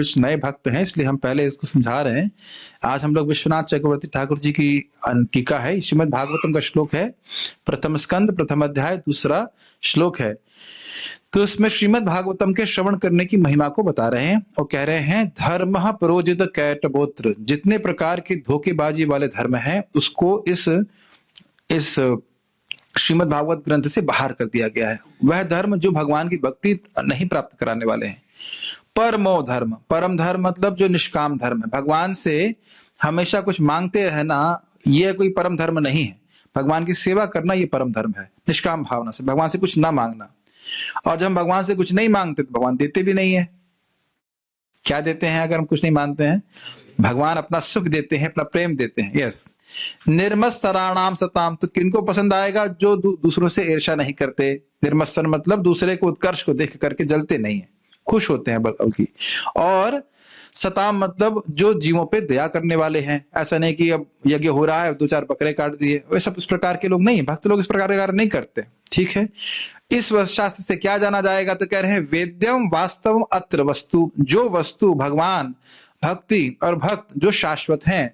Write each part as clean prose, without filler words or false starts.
कुछ नए भक्त हैं इसलिए हम पहले इसको समझा रहे हैं। आज हम लोग विश्वनाथ चक्रवर्ती ठाकुर जी की टीका है, श्रीमद् भागवतम का श्लोक है, प्रथम स्कंद प्रथम अध्याय दूसरा श्लोक है। तो इसमें श्रीमद् भागवतम के श्रवण करने की महिमा को बता रहे हैं और कह रहे हैं धर्म प्रोजित कैटबोत्र, जितने प्रकार के धोखेबाजी वाले धर्म हैं उसको इस श्रीमद् भागवत ग्रंथ से बाहर कर दिया गया है। वह धर्म जो भगवान की भक्ति नहीं प्राप्त कराने वाले हैं। परमो धर्म, परम धर्म मतलब जो निष्काम धर्म है, भगवान से हमेशा कुछ मांगते रहना, यह कोई परम धर्म नहीं है। भगवान की सेवा करना ये परम धर्म है, निष्काम भावना से, भगवान से कुछ ना मांगना। और जब हम भगवान से कुछ नहीं मांगते तो भगवान देते भी नहीं है। क्या देते हैं अगर हम कुछ नहीं मांगते हैं? भगवान अपना सुख देते हैं, अपना प्रेम देते हैं। यस, निर्मत्सराणाम सताम, तो किनको पसंद आएगा? जो दूसरों से ईर्ष्या नहीं करते। निर्मत्सर मतलब दूसरे को उत्कर्ष को देख करके जलते नहीं है, खुश होते हैं बल्कि। और सताम मतलब जो जीवों पे दया करने वाले हैं। ऐसा नहीं कि अब यज्ञ हो रहा है 2-4 बकरे काट दिए, वैसा इस प्रकार के लोग नहीं, भक्त लोग इस प्रकार के कार्य नहीं करते। ठीक है, इस शास्त्र से क्या जाना जाएगा? तो कह रहे हैं वेद्यम वास्तवम अत्र वस्तु, जो वस्तु भगवान, भक्ति और भक्त जो शाश्वत हैं,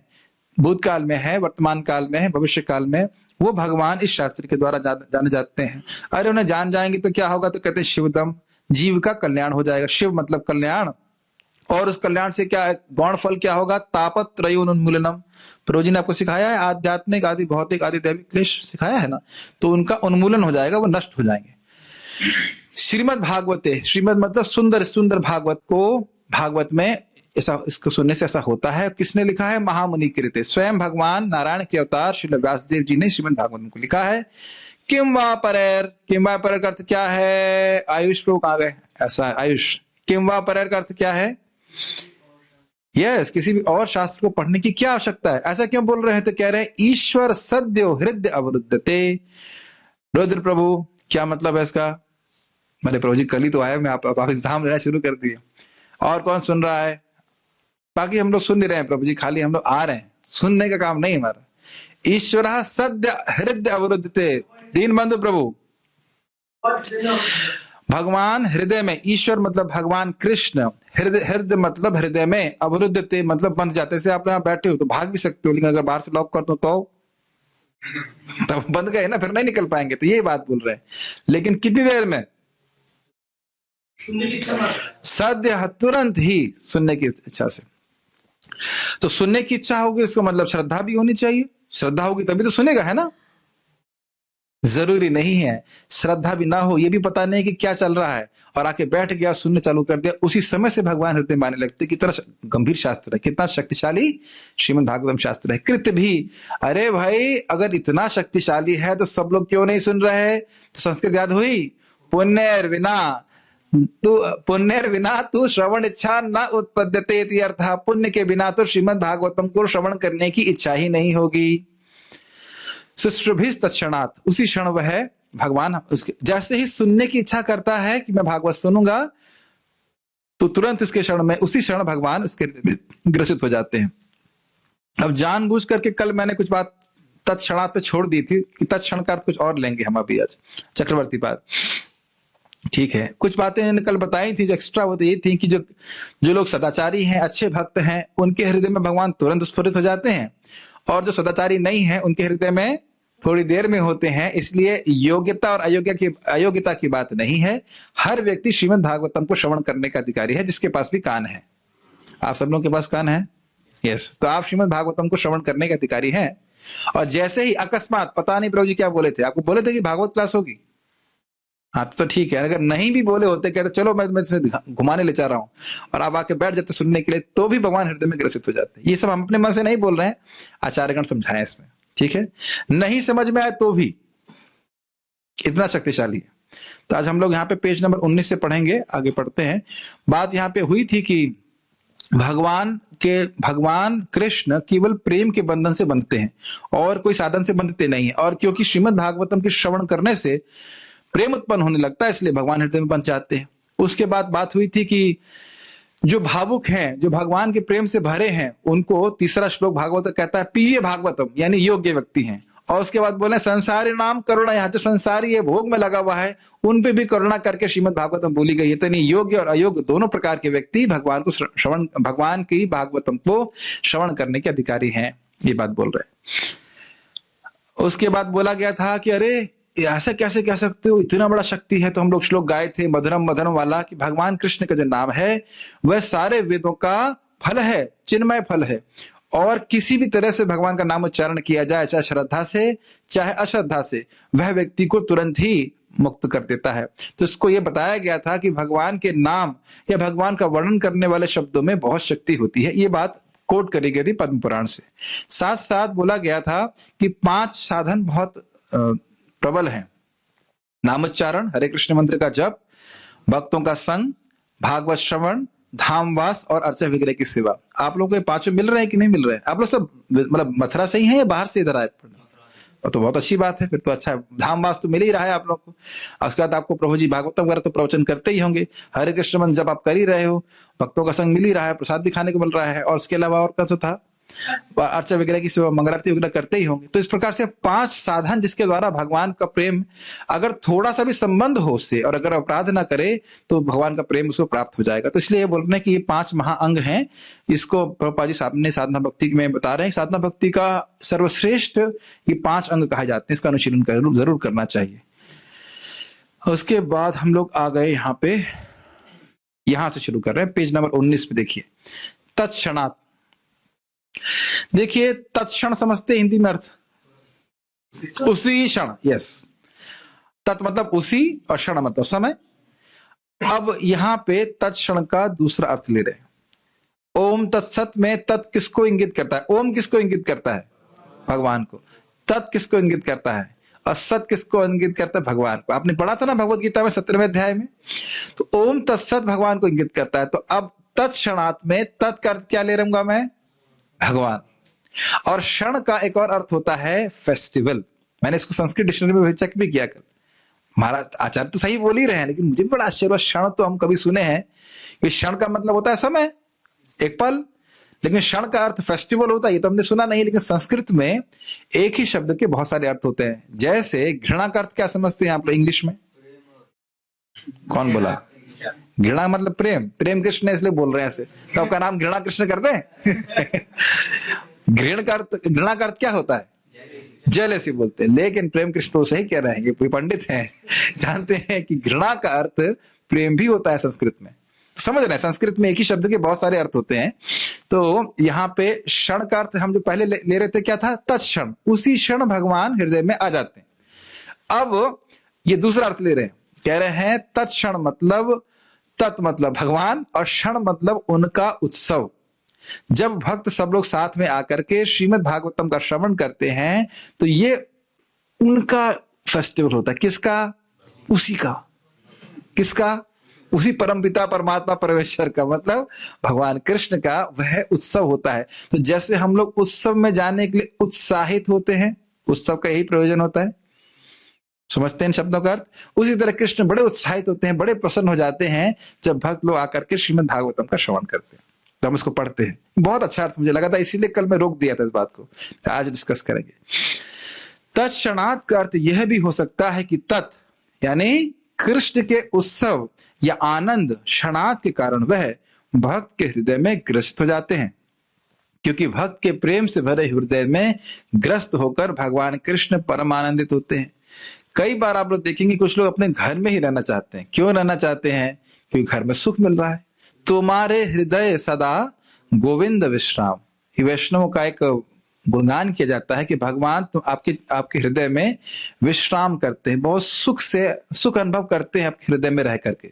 भूतकाल में है, वर्तमान काल में है, भविष्य काल में, वो भगवान इस शास्त्र के द्वारा जाने जाते हैं। अरे उन्हें जान जाएंगे तो क्या होगा? तो कहते हैं शिवदम, जीव का कल्याण हो जाएगा। शिव मतलब कल्याण, और उस कल्याण से क्या गौण फल क्या होगा? तापत्रयोन्मूलनम। प्रभु जी ने आपको सिखाया है, आध्यात्मिक आदि भौतिक आदि दैविक क्लेश सिखाया है ना, तो उनका उन्मूलन हो जाएगा, वो नष्ट हो जाएंगे। श्रीमद् भागवते, श्रीमद् मतलब सुंदर, सुंदर भागवत को, भागवत में ऐसा, इसको सुनने से ऐसा होता है। किसने लिखा है? महामुनि कृते, स्वयं भगवान नारायण के अवतार श्री व्यासदेव जी ने श्रीमद् भागवत को लिखा है। किम वा परेर, किम वा परेर का अर्थ क्या है? आयुष प्रभु कहाँ गए? ऐसा आयुष। किम वा परेर का अर्थ क्या है? यस, किसी भी और शास्त्र को पढ़ने की क्या आवश्यकता है? ऐसा क्यों बोल रहे हैं? तो कह रहे हैं ईश्वर सद्यो हृदय अवरुद्धते। रुद्र प्रभु, क्या मतलब है इसका? मैंने प्रभु जी कल ही तो आया, मैं आप एग्जाम लेना शुरू कर दिए। और कौन सुन रहा है? बाकी हम लोग सुन नहीं रहे हैं प्रभु जी, खाली हम लोग आ रहे हैं, सुनने का काम नहीं हमारा। ईश्वर सद्य हृदय अवरुद्धते, दीन बंधु प्रभु, भगवान हृदय में, ईश्वर मतलब भगवान कृष्ण, हृदय मतलब हृदय में, अवरुद्धते मतलब बंध जाते। से आप यहाँ बैठे हो तो भाग भी सकते हो, लेकिन अगर बाहर से लॉक कर दो तो तब बंद गए ना, फिर नहीं निकल पाएंगे। तो ये बात बोल रहे हैं। लेकिन कितनी देर में? सद्य, तुरंत ही सुनने की इच्छा से। तो सुनने की इच्छा होगी, इसका मतलब श्रद्धा भी होनी चाहिए। श्रद्धा होगी तभी तो सुनेगा, है ना? जरूरी नहीं है श्रद्धा भी ना हो, ये भी पता नहीं कि क्या चल रहा है, और आके बैठ गया, सुनने चालू कर दिया, उसी समय से भगवान हृदय माने लगते। कितना गंभीर शास्त्र है, कितना शक्तिशाली श्रीमद् भागवतम शास्त्र है। कृत भी, अरे भाई अगर इतना शक्तिशाली है तो सब लोग क्यों नहीं सुन रहे? तो संस्कृत याद हुई, पुण्यर विना तू श्रवण इच्छा न उत्पद्यते इति अर्थः। पुण्य के बिना तो श्रीमद् भागवतम को श्रवण करने की इच्छा ही नहीं होगी। सुश्रुभिस तत्क्षणात्, उसी क्षण वह भगवान उसके जैसे ही सुनने की इच्छा करता है कि मैं भागवत सुनूंगा, तो तुरंत उसके क्षण में, उसी क्षण भगवान उसके ग्रसित हो जाते हैं। अब जानबूझ करके कल मैंने कुछ बात तत्क्षणात् पे छोड़ दी थी कि तत्क्षण का अर्थ कुछ और लेंगे हम अभी आज चक्रवर्ती पाद। ठीक है, कुछ बातें मैंने कल बताई थी जो एक्स्ट्रा होती ये थी कि जो लोग सदाचारी हैं, अच्छे भक्त हैं, उनके हृदय में भगवान तुरंत स्फुरित हो जाते हैं, और जो सदाचारी नहीं है उनके हृदय में थोड़ी देर में होते हैं। इसलिए योग्यता और अयोग्यता की बात नहीं है। हर व्यक्ति श्रीमद् भागवतम को श्रवण करने का अधिकारी है, जिसके पास भी कान है। आप सब लोगों के पास कान है? यस, तो आप श्रीमद् भागवतम को श्रवण करने के अधिकारी हैं। और जैसे ही अकस्मात, पता नहीं प्रभु जी क्या बोले थे, आपको बोले थे कि भागवत क्लास होगी, हाँ तो ठीक है। अगर नहीं भी बोले होते, कहते चलो मैं घुमाने ले जा रहा हूँ, और आप आके बैठ जाते सुनने के लिए, तो भी भगवान हृदय में ग्रसित हो जाते हैं। ये सब हम अपने मन से नहीं बोल रहे हैं, आचार्यगण समझाएं इसमें। ठीक है, नहीं समझ में आए तो भी इतना शक्तिशाली है। तो आज हम लोग यहाँ पे पेज नंबर 19 से पढ़ेंगे, आगे पढ़ते हैं। बात यहाँ पे हुई थी कि भगवान कृष्ण केवल प्रेम के बंधन से बंधते हैं और कोई साधन से बंधते नहीं है। और क्योंकि श्रीमद् भागवतम के श्रवण करने से प्रेम उत्पन्न होने लगता है, इसलिए भगवान हृदय में बंध जाते हैं। उसके बाद बात हुई थी कि जो भावुक हैं, जो भगवान के प्रेम से भरे हैं, उनको तीसरा श्लोक भागवत कहता है पीय भागवतम, यानी योग्य व्यक्ति हैं। और उसके बाद बोले संसारी नाम करुणा, यहाँ जो संसारी है भोग में लगा हुआ है उन पे भी करुणा करके श्रीमद् भागवतम बोली गई है। तो नहीं, योग्य और अयोग्य दोनों प्रकार के व्यक्ति भगवान को श्रवण, भगवान की भागवतम को श्रवण करने के अधिकारी हैं, ये बात बोल रहे हैं। उसके बाद बोला गया था कि अरे ऐसा कैसे कह सकते हो, इतना बड़ा शक्ति है। तो हम लोग श्लोक गाए थे मधुरम मधुरम वाला कि भगवान कृष्ण का जो नाम है वह सारे वेदों का फल है, चिन्मय फल है, और किसी भी तरह से भगवान का नाम उच्चारण किया जाए, चाहे श्रद्धा से चाहे अश्रद्धा से, वह व्यक्ति को तुरंत ही मुक्त कर देता है। तो इसको यह बताया गया था कि भगवान के नाम या भगवान का वर्णन करने वाले शब्दों में बहुत शक्ति होती है। ये बात कोट करी गई थी पद्म पुराण से। साथ साथ बोला गया था कि 5 साधन बहुत प्रबल हैं: नामोच्चारण, हरे कृष्ण मंत्र का जप, भक्तों का संग, भागवत श्रवण, धामवास और अर्चा विग्रह की सेवा। आप लोगों को ये 5 मिल रहे हैं कि नहीं मिल रहे हैं? आप लोग सब मतलब मथुरा से ही हैं या बाहर से इधर आए? तो बहुत अच्छी बात है, फिर तो अच्छा है। धामवास तो मिल ही रहा है आप लोग को। उसके बाद आपको प्रभु जी भागवतम वगैरह तो प्रवचन करते ही होंगे, हरे कृष्ण मंत्र जब आप कर ही रहे हो, भक्तों का संग मिल ही रहा है, प्रसाद भी खाने को मिल रहा है, और उसके अलावा और कैसा था, अर्चा वगैरह की सेवा, मंगलारती वगैरह करते ही होंगे। तो इस प्रकार से 5 साधन जिसके द्वारा भगवान का प्रेम, अगर थोड़ा सा भी संबंध हो उससे और अगर अपराध ना करे तो भगवान का प्रेम उसको प्राप्त हो जाएगा। तो इसलिए ये बोल रहे हैं कि ये 5 महाअंग हैं। इसको प्रभुपाद जी सामने साधना भक्ति में बता रहे हैं। साधना भक्ति का सर्वश्रेष्ठ ये 5 अंग कहे जाते हैं। इसका अनुशीलन जरूर करना चाहिए। उसके बाद हम लोग आ गए यहाँ पे, यहां से शुरू कर रहे हैं, पेज नंबर 19 पे देखिए, तत्क्षणात्। देखिए तत्क्षण समझते हिंदी में अर्थ, उसी क्षण। यस, तत् मतलब उसी और क्षण मतलब समय। अब यहां पे तत्क्षण का दूसरा अर्थ ले रहे हैं। ओम तत्सत में तत् किसको इंगित करता है? ओम किसको इंगित करता है? भगवान को। तत् किसको इंगित करता है? और सत किसको इंगित करता है? भगवान को। आपने पढ़ा था ना भगवत गीता में 17वें अध्याय में। तो ओम तत्सत भगवान को इंगित करता है। तो अब तत्क्षणात् में तत् का अर्थ क्या ले रहूंगा मैं? भगवान। और क्षण का एक और अर्थ होता है फेस्टिवल। मैंने इसको संस्कृत डिक्शनरी में चेक भी किया कल। महाराज आचार्य तो सही बोल ही रहे हैं, लेकिन मुझे भी बड़ा आश्चर्य, क्षण तो हम कभी सुने हैं कि क्षण का मतलब होता है समय, एक पल, लेकिन क्षण का अर्थ फेस्टिवल होता है ये तो हमने सुना नहीं। लेकिन संस्कृत में एक ही शब्द के बहुत सारे अर्थ होते हैं। जैसे घृणा का अर्थ क्या समझते हैं आप लोग इंग्लिश में? कौन बोला? घृणा मतलब प्रेम। प्रेम कृष्ण इसलिए बोल रहे हैं ऐसे, तो आपका नाम घृणा कृष्ण कर दें? घृण का अर्थ क्या होता है? जेलेसी बोलते हैं। लेकिन प्रेम कृष्ण से ही कह रहे हैं, ये कोई पंडित हैं जानते हैं कि घृणा का अर्थ प्रेम भी होता है संस्कृत में। समझ रहे हैं, संस्कृत में एक ही शब्द के बहुत सारे अर्थ होते हैं। तो यहाँ पे क्षण का अर्थ हम जो पहले ले रहे थे क्या था? तत्क्षण, उसी क्षण भगवान हृदय में आ जाते हैं। अब ये दूसरा अर्थ ले रहे हैं, कह रहे हैं तत्क्षण मतलब, तत् मतलब भगवान और क्षण मतलब उनका उत्सव। जब भक्त सब लोग साथ में आकर के श्रीमद् भागवतम का श्रवण करते हैं तो ये उनका फेस्टिवल होता है। किसका? उसी का। किसका? उसी परमपिता परमात्मा परमेश्वर का, मतलब भगवान कृष्ण का वह उत्सव होता है। तो जैसे हम लोग उत्सव में जाने के लिए उत्साहित होते हैं, उत्सव का यही प्रयोजन होता है। समझते हैं इन शब्दों का अर्थ? उसी तरह कृष्ण बड़े उत्साहित होते हैं, बड़े प्रसन्न हो जाते हैं जब भक्त लोग आकर के श्रीमद् भागवतम का श्रवण करते हैं, तो हम इसको पढ़ते हैं। बहुत अच्छा अर्थ मुझे लगा था, इसीलिए कल मैं रोक दिया था इस बात को। आज डिस्कस करेंगे। तत्क्षणात् का अर्थ यह भी हो सकता है कि तत् यानी कृष्ण के उत्सव या आनंद क्षणात् के कारण वह भक्त के हृदय में ग्रस्त हो जाते हैं, क्योंकि भक्त के प्रेम से भरे हृदय में ग्रस्त होकर भगवान कृष्ण परम आनंदित होते हैं। कई बार आप लोग देखेंगे कुछ लोग अपने घर में ही रहना चाहते हैं। क्यों रहना चाहते हैं? क्योंकि घर में सुख मिल रहा है। तुम्हारे हृदय सदा गोविंद विश्राम, ये वैष्णवों का एक गुणगान किया जाता है कि भगवान तो आपके हृदय में विश्राम करते हैं, बहुत सुख अनुभव करते हैं आपके हृदय में रह करके।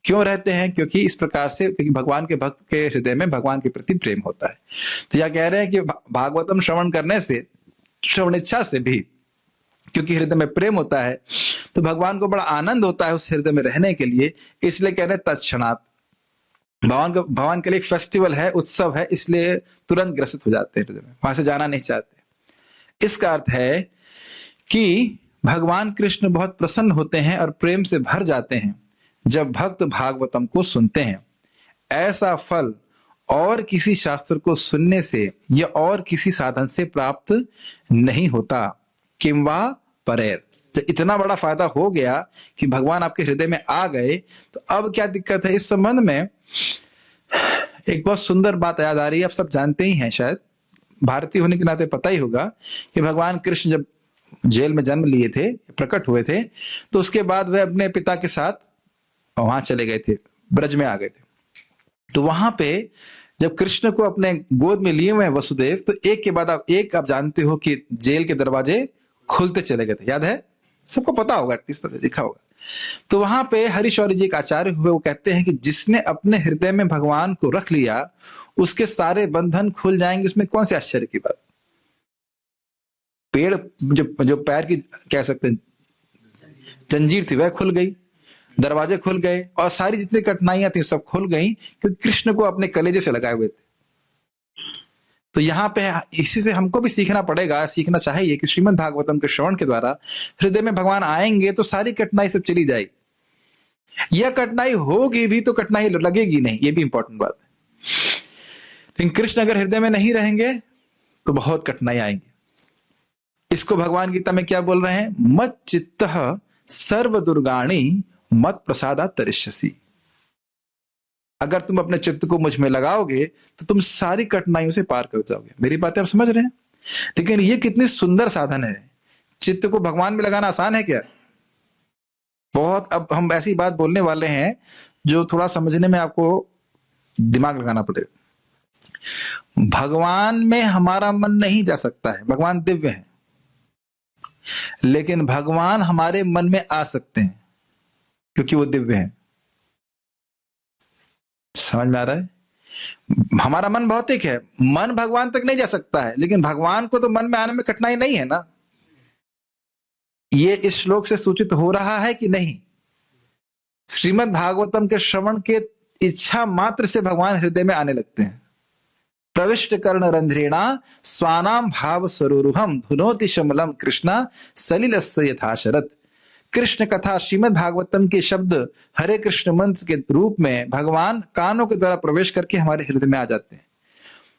क्यों रहते हैं? क्योंकि इस प्रकार से, क्योंकि भगवान के भक्त के हृदय में भगवान के प्रति प्रेम होता है। तो यह कह रहे हैं कि भागवतम श्रवण करने से, श्रवण इच्छा से भी, क्योंकि हृदय में प्रेम होता है तो भगवान को बड़ा आनंद होता है उस हृदय में रहने के लिए। इसलिए कह रहे हैं तत्क्षणात्। भगवान के लिए एक फेस्टिवल है, उत्सव है, इसलिए तुरंत ग्रसित हो जाते हैं हृदय में, वहां से जाना नहीं चाहते। इसका अर्थ है कि भगवान कृष्ण बहुत प्रसन्न होते हैं और प्रेम से भर जाते हैं जब भक्त भागवतम को सुनते हैं। ऐसा फल और किसी शास्त्र को सुनने से या और किसी साधन से प्राप्त नहीं होता। किंवा परेर। जब इतना बड़ा फायदा हो गया कि भगवान आपके हृदय में आ गए, तो अब क्या दिक्कत है? इस संबंध में एक बहुत सुंदर बात याद आ रही है, आप सब जानते ही हैं, शायद भारतीय होने के नाते पता ही होगा कि भगवान कृष्ण जब जेल में जन्म लिए थे, प्रकट हुए थे, तो उसके बाद वह अपने पिता के साथ वहां चले गए थे, ब्रज में आ गए थे। तो वहां पे जब कृष्ण को अपने गोद में लिए हुए वसुदेव, तो एक के बाद आप जानते हो कि जेल के दरवाजे खुलते चले गए थे, याद है? सबको पता होगा, किस तरह लिखा होगा। तो वहां पे हरिशौरी जी एक आचार्य हुए, वो कहते हैं कि जिसने अपने हृदय में भगवान को रख लिया, उसके सारे बंधन खुल जाएंगे। उसमें कौन से आश्चर्य की बात? पेड़ जो पैर की कह सकते हैं जंजीर थी, वह खुल गई, दरवाजे खुल गए, और सारी जितनी कठिनाइयां थी सब खुल गई, क्योंकि कृष्ण को अपने कलेजे से लगाए हुए थे। तो यहाँ पे इसी से हमको भी सीखना पड़ेगा, सीखना चाहिए कि श्रीमद् भागवतम के श्रवण के द्वारा हृदय में भगवान आएंगे तो सारी कठिनाई सब चली जाएगी। यह कठिनाई होगी भी तो कठिनाई लगेगी नहीं, ये भी इंपॉर्टेंट बात है। लेकिन कृष्ण अगर हृदय में नहीं रहेंगे तो बहुत कठिनाई आएंगी। इसको भगवान गीता में क्या बोल रहे हैं? मत चित्तः सर्व दुर्गाणी मत प्रसादात् तरिष्यसि। अगर तुम अपने चित्त को मुझ में लगाओगे तो तुम सारी कठिनाइयों से पार कर जाओगे। मेरी बातें आप समझ रहे हैं? लेकिन ये कितनी सुंदर साधन है। चित्त को भगवान में लगाना आसान है क्या? बहुत। अब हम ऐसी बात बोलने वाले हैं जो थोड़ा समझने में आपको दिमाग लगाना पड़ेगा। भगवान में हमारा मन नहीं जा सकता है, भगवान दिव्य है, लेकिन भगवान हमारे मन में आ सकते हैं क्योंकि वो दिव्य है। समझ में आ रहा है? हमारा मन भौतिक है, मन भगवान तक नहीं जा सकता है, लेकिन भगवान को तो मन में आने में कठिनाई नहीं है ना। ये इस श्लोक से सूचित हो रहा है कि नहीं? श्रीमद् भागवतम के श्रवण के इच्छा मात्र से भगवान हृदय में आने लगते हैं। प्रविष्ट कर्ण रंध्रेणा स्वानाम भाव सरोरुहम धुनोति शमलम कृष्णा सलिलस्य यथा शरत। कृष्ण कथा श्रीमद् भागवतम के शब्द हरे कृष्ण मंत्र के रूप में भगवान कानों के द्वारा प्रवेश करके हमारे हृदय में आ जाते हैं।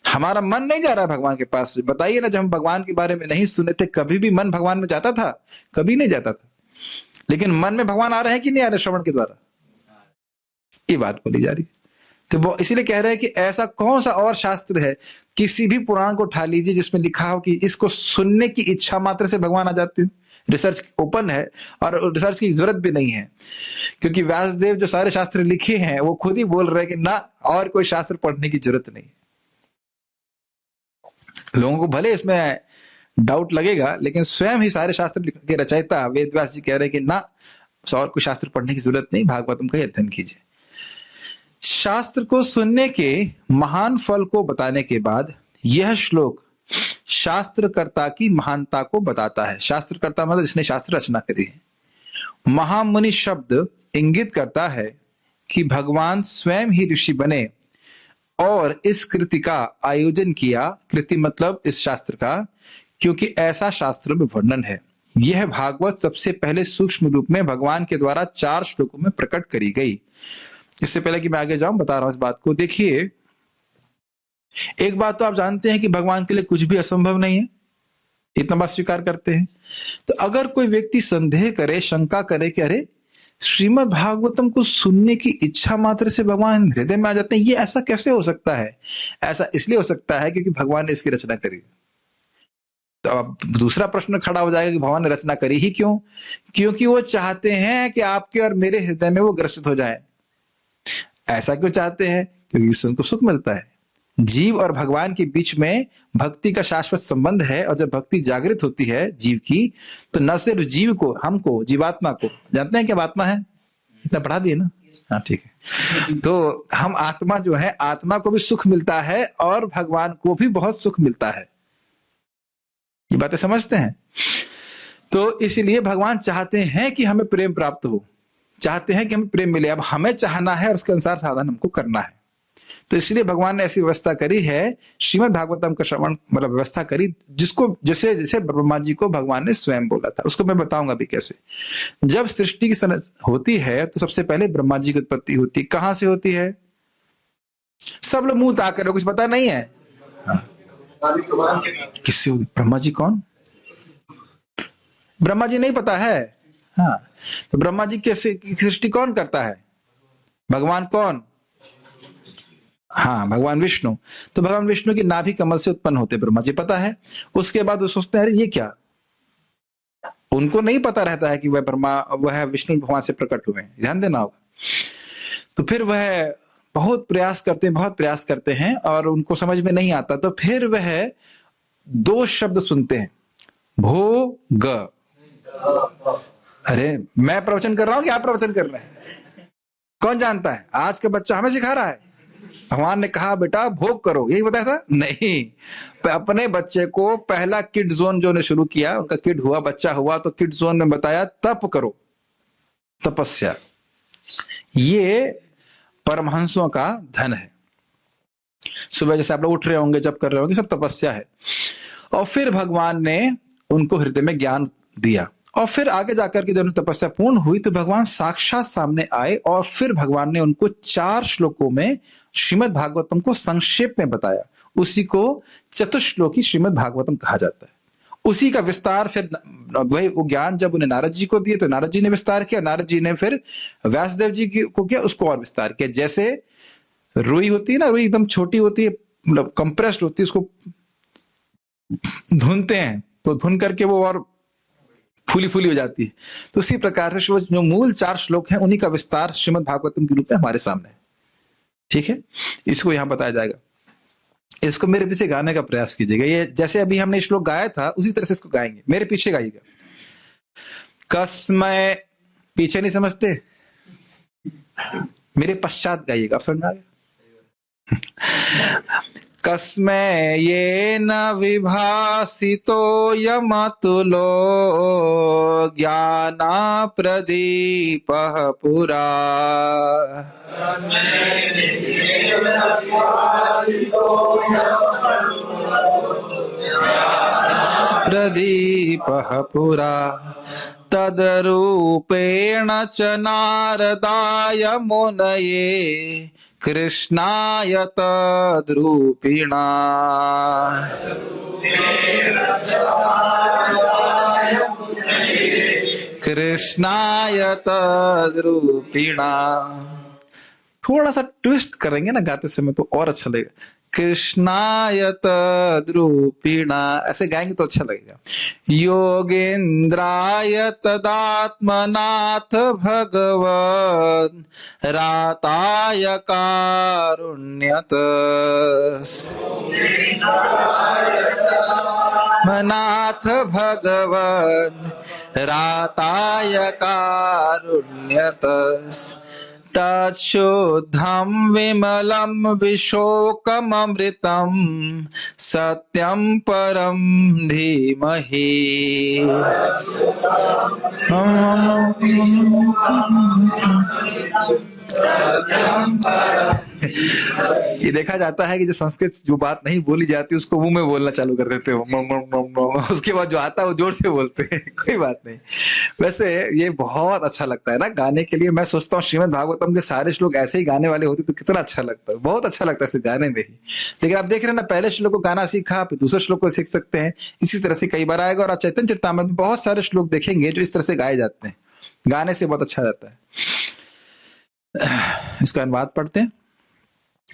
हमारा मन नहीं जा रहा है भगवान के पास। बताइए ना, जब हम भगवान के बारे में नहीं सुने थे, कभी भी मन भगवान में जाता था? कभी नहीं जाता था। लेकिन मन में भगवान आ रहे हैं कि नहीं आ रहे श्रवण के द्वारा? ये बात बोली जा रही है। तो वो इसीलिए कह रहे हैं कि ऐसा कौन सा और शास्त्र है, किसी भी पुराण को उठा लीजिए जिसमें लिखा हो कि इसको सुनने की इच्छा मात्र से भगवान आ जाते हैं। रिसर्च ओपन है और रिसर्च की जरूरत भी नहीं है, क्योंकि व्यासदेव जो सारे शास्त्र लिखे हैं वो खुद ही बोल रहे हैं कि ना, और कोई शास्त्र पढ़ने की जरूरत नहीं। लोगों को भले इसमें डाउट लगेगा, लेकिन स्वयं ही सारे शास्त्र के रचयिता वेदव्यास जी कह रहे हैं कि ना, और कोई शास्त्र पढ़ने की जरूरत नहीं, भागवतम का ही अध्ययन कीजिए। शास्त्र को सुनने के महान फल को बताने के बाद यह श्लोक शास्त्रकर्ता की महानता को बताता है। शास्त्रकर्ता मतलब जिसने शास्त्र रचना करी है। महामुनि शब्द इंगित करता है कि भगवान स्वयं ही ऋषि बने और इस कृति का आयोजन किया। कृति मतलब इस शास्त्र का, क्योंकि ऐसा शास्त्र में वर्णन है। यह भागवत सबसे पहले सूक्ष्म रूप में भगवान के द्वारा 4 श्लोकों में प्रकट करी गई। इससे पहले कि मैं आगे जाऊं, बता रहा हूं इस बात को। देखिए, एक बात तो आप जानते हैं कि भगवान के लिए कुछ भी असंभव नहीं है, इतना बात स्वीकार करते हैं। तो अगर कोई व्यक्ति संदेह करे, शंका करे कि अरे श्रीमद् भागवतम को सुनने की इच्छा मात्र से भगवान हृदय में आ जाते हैं, ये ऐसा कैसे हो सकता है? ऐसा इसलिए हो सकता है क्योंकि भगवान ने इसकी रचना करी। तो अब दूसरा प्रश्न खड़ा हो जाएगा कि भगवान ने रचना करी ही क्यों? क्योंकि वो चाहते हैं कि आपके और मेरे हृदय में वो ग्रसित हो जाए। ऐसा क्यों चाहते हैं? क्योंकि इससे उनको सुख मिलता है। जीव और भगवान के बीच में भक्ति का शाश्वत संबंध है, और जब भक्ति जागृत होती है जीव की, तो न सिर्फ जीव को, हमको, जीवात्मा को, जानते हैं क्या आत्मा है? इतना पढ़ा दिए ना? हाँ, ठीक है। तो हम आत्मा जो है, आत्मा को भी सुख मिलता है और भगवान को भी बहुत सुख मिलता है। ये बातें समझते हैं? तो इसलिए भगवान चाहते हैं कि हमें प्रेम प्राप्त हो, चाहते हैं कि हमें प्रेम मिले। अब हमें चाहना है और उसके अनुसार साधन हमको करना है। तो इसलिए भगवान ने ऐसी व्यवस्था करी है, श्रीमद् भागवतम का श्रवण मतलब व्यवस्था करी, जिसको जैसे जैसे ब्रह्मा जी को भगवान ने स्वयं बोला था। उसको मैं बताऊंगा भी कैसे। जब सृष्टि की होती है तो सबसे पहले ब्रह्मा जी की उत्पत्ति होती है। कहां से होती है? सब लोग मुंह ताक रहे हो, कुछ पता नहीं है? हाँ। किससे? ब्रह्मा जी कौन? ब्रह्मा जी नहीं पता है। हाँ, तो ब्रह्मा जी की सृष्टि कौन करता है? भगवान कौन? हाँ, भगवान विष्णु। तो भगवान विष्णु की नाभि कमल से उत्पन्न होते ब्रह्मा जी, पता है। उसके बाद वो सोचते हैं अरे ये क्या, उनको नहीं पता रहता है कि वह विष्णु भगवान से प्रकट हुए हैं, ध्यान देना होगा। तो फिर वह बहुत प्रयास करते हैं और उनको समझ में नहीं आता, तो फिर वह दो शब्द सुनते हैं, भोग। अरे मैं प्रवचन कर रहा हूं कि आप प्रवचन कर रहे हैं? कौन जानता है? आज का बच्चा हमें सिखा रहा है। भगवान ने कहा बेटा भोग करो, यही बताया था? नहीं, अपने बच्चे को पहला किड जोन जो ने शुरू किया, उनका किड हुआ, बच्चा हुआ, तो किड जोन में बताया तप करो, तपस्या। ये परमहंसों का धन है। सुबह जैसे आप लोग उठ रहे होंगे, जब कर रहे होंगे, सब तपस्या है। और फिर भगवान ने उनको हृदय में ज्ञान दिया, और फिर आगे जाकर के जब तपस्या पूर्ण हुई तो भगवान साक्षात सामने आए, और फिर भगवान ने उनको 4 श्लोकों में श्रीमद् भागवतम को संक्षेप में बताया। उसी को चतुश्लोकी श्रीमद् भागवतम कहा जाता है। उसी का विस्तार फिर वही वो ज्ञान जब उन्हें नारद जी को दिए तो नारद जी ने विस्तार किया, नारद जी ने फिर व्यासदेव जी को किया, उसको और विस्तार किया। जैसे रुई होती है ना, रुई एकदम छोटी होती है, मतलब कंप्रेस्ड होती है, उसको धुनते हैं तो धुन करके वो और फूली फूली हो जाती है। तो उसी प्रकार से जो मूल 4 श्लोक हैं उन्हीं का विस्तार श्रीमद् भागवतम के रूप में हमारे सामने है। ठीक है, इसको यहां बताया जाएगा। इसको मेरे पीछे गाने का प्रयास कीजिएगा। ये जैसे अभी हमने श्लोक गाया था उसी तरह से इसको गाएंगे, मेरे पीछे गाइएगा। कस्मय, पीछे नहीं समझते, मेरे पश्चात गाइएगा, आप समझ आ गया? कस्मै येन विभासितो यमतुलो ज्ञाना प्रदीपः पुरा। प्रदीपः पुरा तदरूपेण च नारदाय मुनये कृष्णाय तद्रूपिणा। कृष्णाय तद्रूपिणा। थोड़ा सा ट्विस्ट करेंगे ना गाते समय तो और अच्छा लगेगा। कृष्णाय तद्रूपिणा, ऐसे गाएंगे तो अच्छा लगेगा। योगेन्द्राय तदात्मनाथ भगवन् राताय कारुण्यत। मनाथ भगवन् राताय कारुण्यत। तच्छुद्धं विमलं विशोकममृतं सत्यं परं धीमहि। ये देखा जाता है कि जो संस्कृत जो बात नहीं बोली जाती उसको मुंह में बोलना चालू कर देते हो, उसके बाद जो आता है वो जोर से बोलते हैं। कोई बात नहीं, वैसे ये बहुत अच्छा लगता है ना गाने के लिए। मैं सोचता हूँ श्रीमद् भागवतम के सारे श्लोक ऐसे ही गाने वाले होते तो कितना अच्छा लगता है, बहुत अच्छा लगता है इसे गाने में ही। लेकिन आप देख रहे हैं ना, पहले श्लोक को गाना सीखा, फिर दूसरे श्लोक को सीख सकते हैं, इसी तरह से कई बार आएगा। और आप चैतन्य चरितामृत में बहुत सारे श्लोक देखेंगे जो इस तरह से गाए जाते हैं, गाने से बहुत अच्छा रहता है। इसका अनुवाद पढ़ते हैं।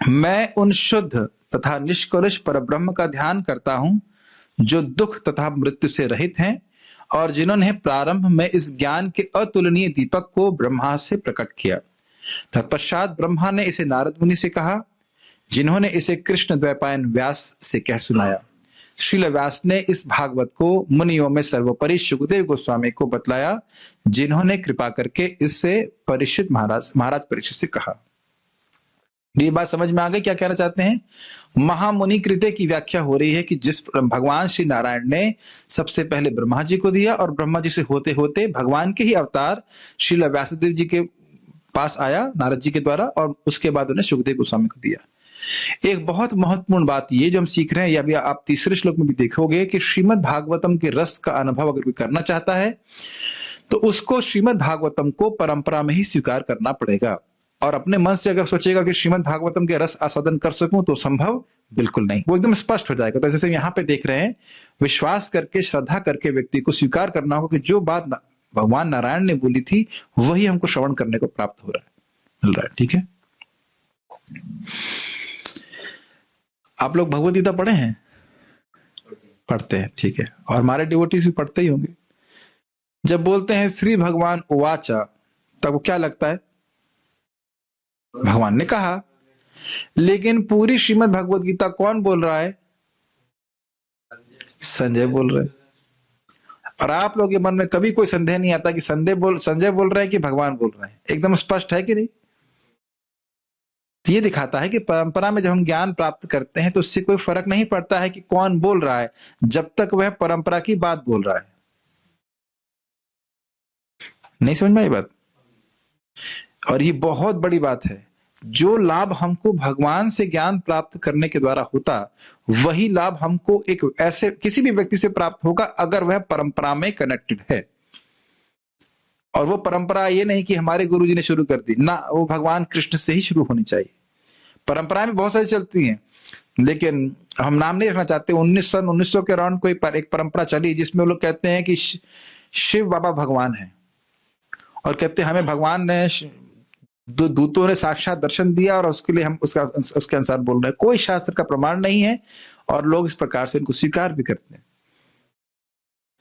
मैं उन शुद्ध तथा निष्कलुष परब्रह्म का ध्यान करता हूं जो दुख तथा मृत्यु से रहित हैं और जिन्होंने प्रारंभ में इस ज्ञान के अतुलनीय दीपक को ब्रह्मा से प्रकट किया। तत्पश्चात ब्रह्मा ने इसे नारद मुनि से कहा, जिन्होंने इसे कृष्ण द्वैपायन व्यास से कह सुनाया। श्रील व्यास ने इस भागवत को मुनियों में सर्वोपरि सुखदेव गोस्वामी को बतलाया, जिन्होंने कृपा करके इससे परीक्षित महाराज परीक्षित से कहा। ये बात समझ में आ गई क्या कहना चाहते हैं? महामुनि कृत्य की व्याख्या हो रही है कि जिस भगवान श्री नारायण ने सबसे पहले ब्रह्मा जी को दिया और ब्रह्मा जी से होते होते भगवान के ही अवतार श्रील व्यासदेव जी के पास आया नारद जी के द्वारा, और उसके बाद उन्हें सुखदेव गोस्वामी को दिया। एक बहुत महत्वपूर्ण बात ये जो हम सीख रहे हैं, या भी आप तीसरे श्लोक में भी देखोगे कि श्रीमद् भागवतम के रस का अनुभव अगर कोई करना चाहता है तो उसको श्रीमद् भागवतम को परंपरा में ही स्वीकार करना पड़ेगा। और अपने मन से अगर सोचेगा कि श्रीमद् भागवतम के रस आस्वादन कर सकूं तो संभव बिल्कुल नहीं, वो एकदम स्पष्ट हो जाएगा। तो जैसे यहाँ पे देख रहे हैं, विश्वास करके श्रद्धा करके व्यक्ति को स्वीकार करना होगा कि जो बात भगवान नारायण ने बोली थी वही हमको श्रवण करने को प्राप्त हो रहा है, मिल रहा है। ठीक है, आप लोग भगवद गीता पढ़े हैं? पढ़ते हैं, ठीक है। और हमारे डिवोटीज भी पढ़ते ही होंगे। जब बोलते हैं श्री भगवान उवाचा, तब क्या लगता है? भगवान ने कहा। लेकिन पूरी श्रीमद् भगवद गीता कौन बोल रहा है? संजय बोल रहे हैं। और आप लोग के मन में कभी कोई संदेह नहीं आता कि संजय बोल रहे हैं कि भगवान बोल रहे हैं? एकदम स्पष्ट है कि नहीं? तो ये दिखाता है कि परंपरा में जब हम ज्ञान प्राप्त करते हैं तो उससे कोई फर्क नहीं पड़ता है कि कौन बोल रहा है, जब तक वह परंपरा की बात बोल रहा है। नहीं समझ में आई बात? और ये बहुत बड़ी बात है। जो लाभ हमको भगवान से ज्ञान प्राप्त करने के द्वारा होता, वही लाभ हमको एक ऐसे किसी भी व्यक्ति से प्राप्त होगा अगर वह परंपरा में कनेक्टेड है। और वो परंपरा ये नहीं कि हमारे गुरुजी ने शुरू कर दी ना, वो भगवान कृष्ण से ही शुरू होनी चाहिए। परंपराएं भी बहुत सारी चलती हैं, लेकिन हम नाम नहीं रखना चाहते। 1900 के अराउंड कोई एक परंपरा चली जिसमें वो लोग कहते हैं कि शिव बाबा भगवान है, और कहते हैं हमें भगवान ने दूतों ने साक्षात दर्शन दिया और उसके लिए हम उसके अनुसार बोल रहे हैं। कोई शास्त्र का प्रमाण नहीं है और लोग इस प्रकार से इनको स्वीकार भी करते हैं।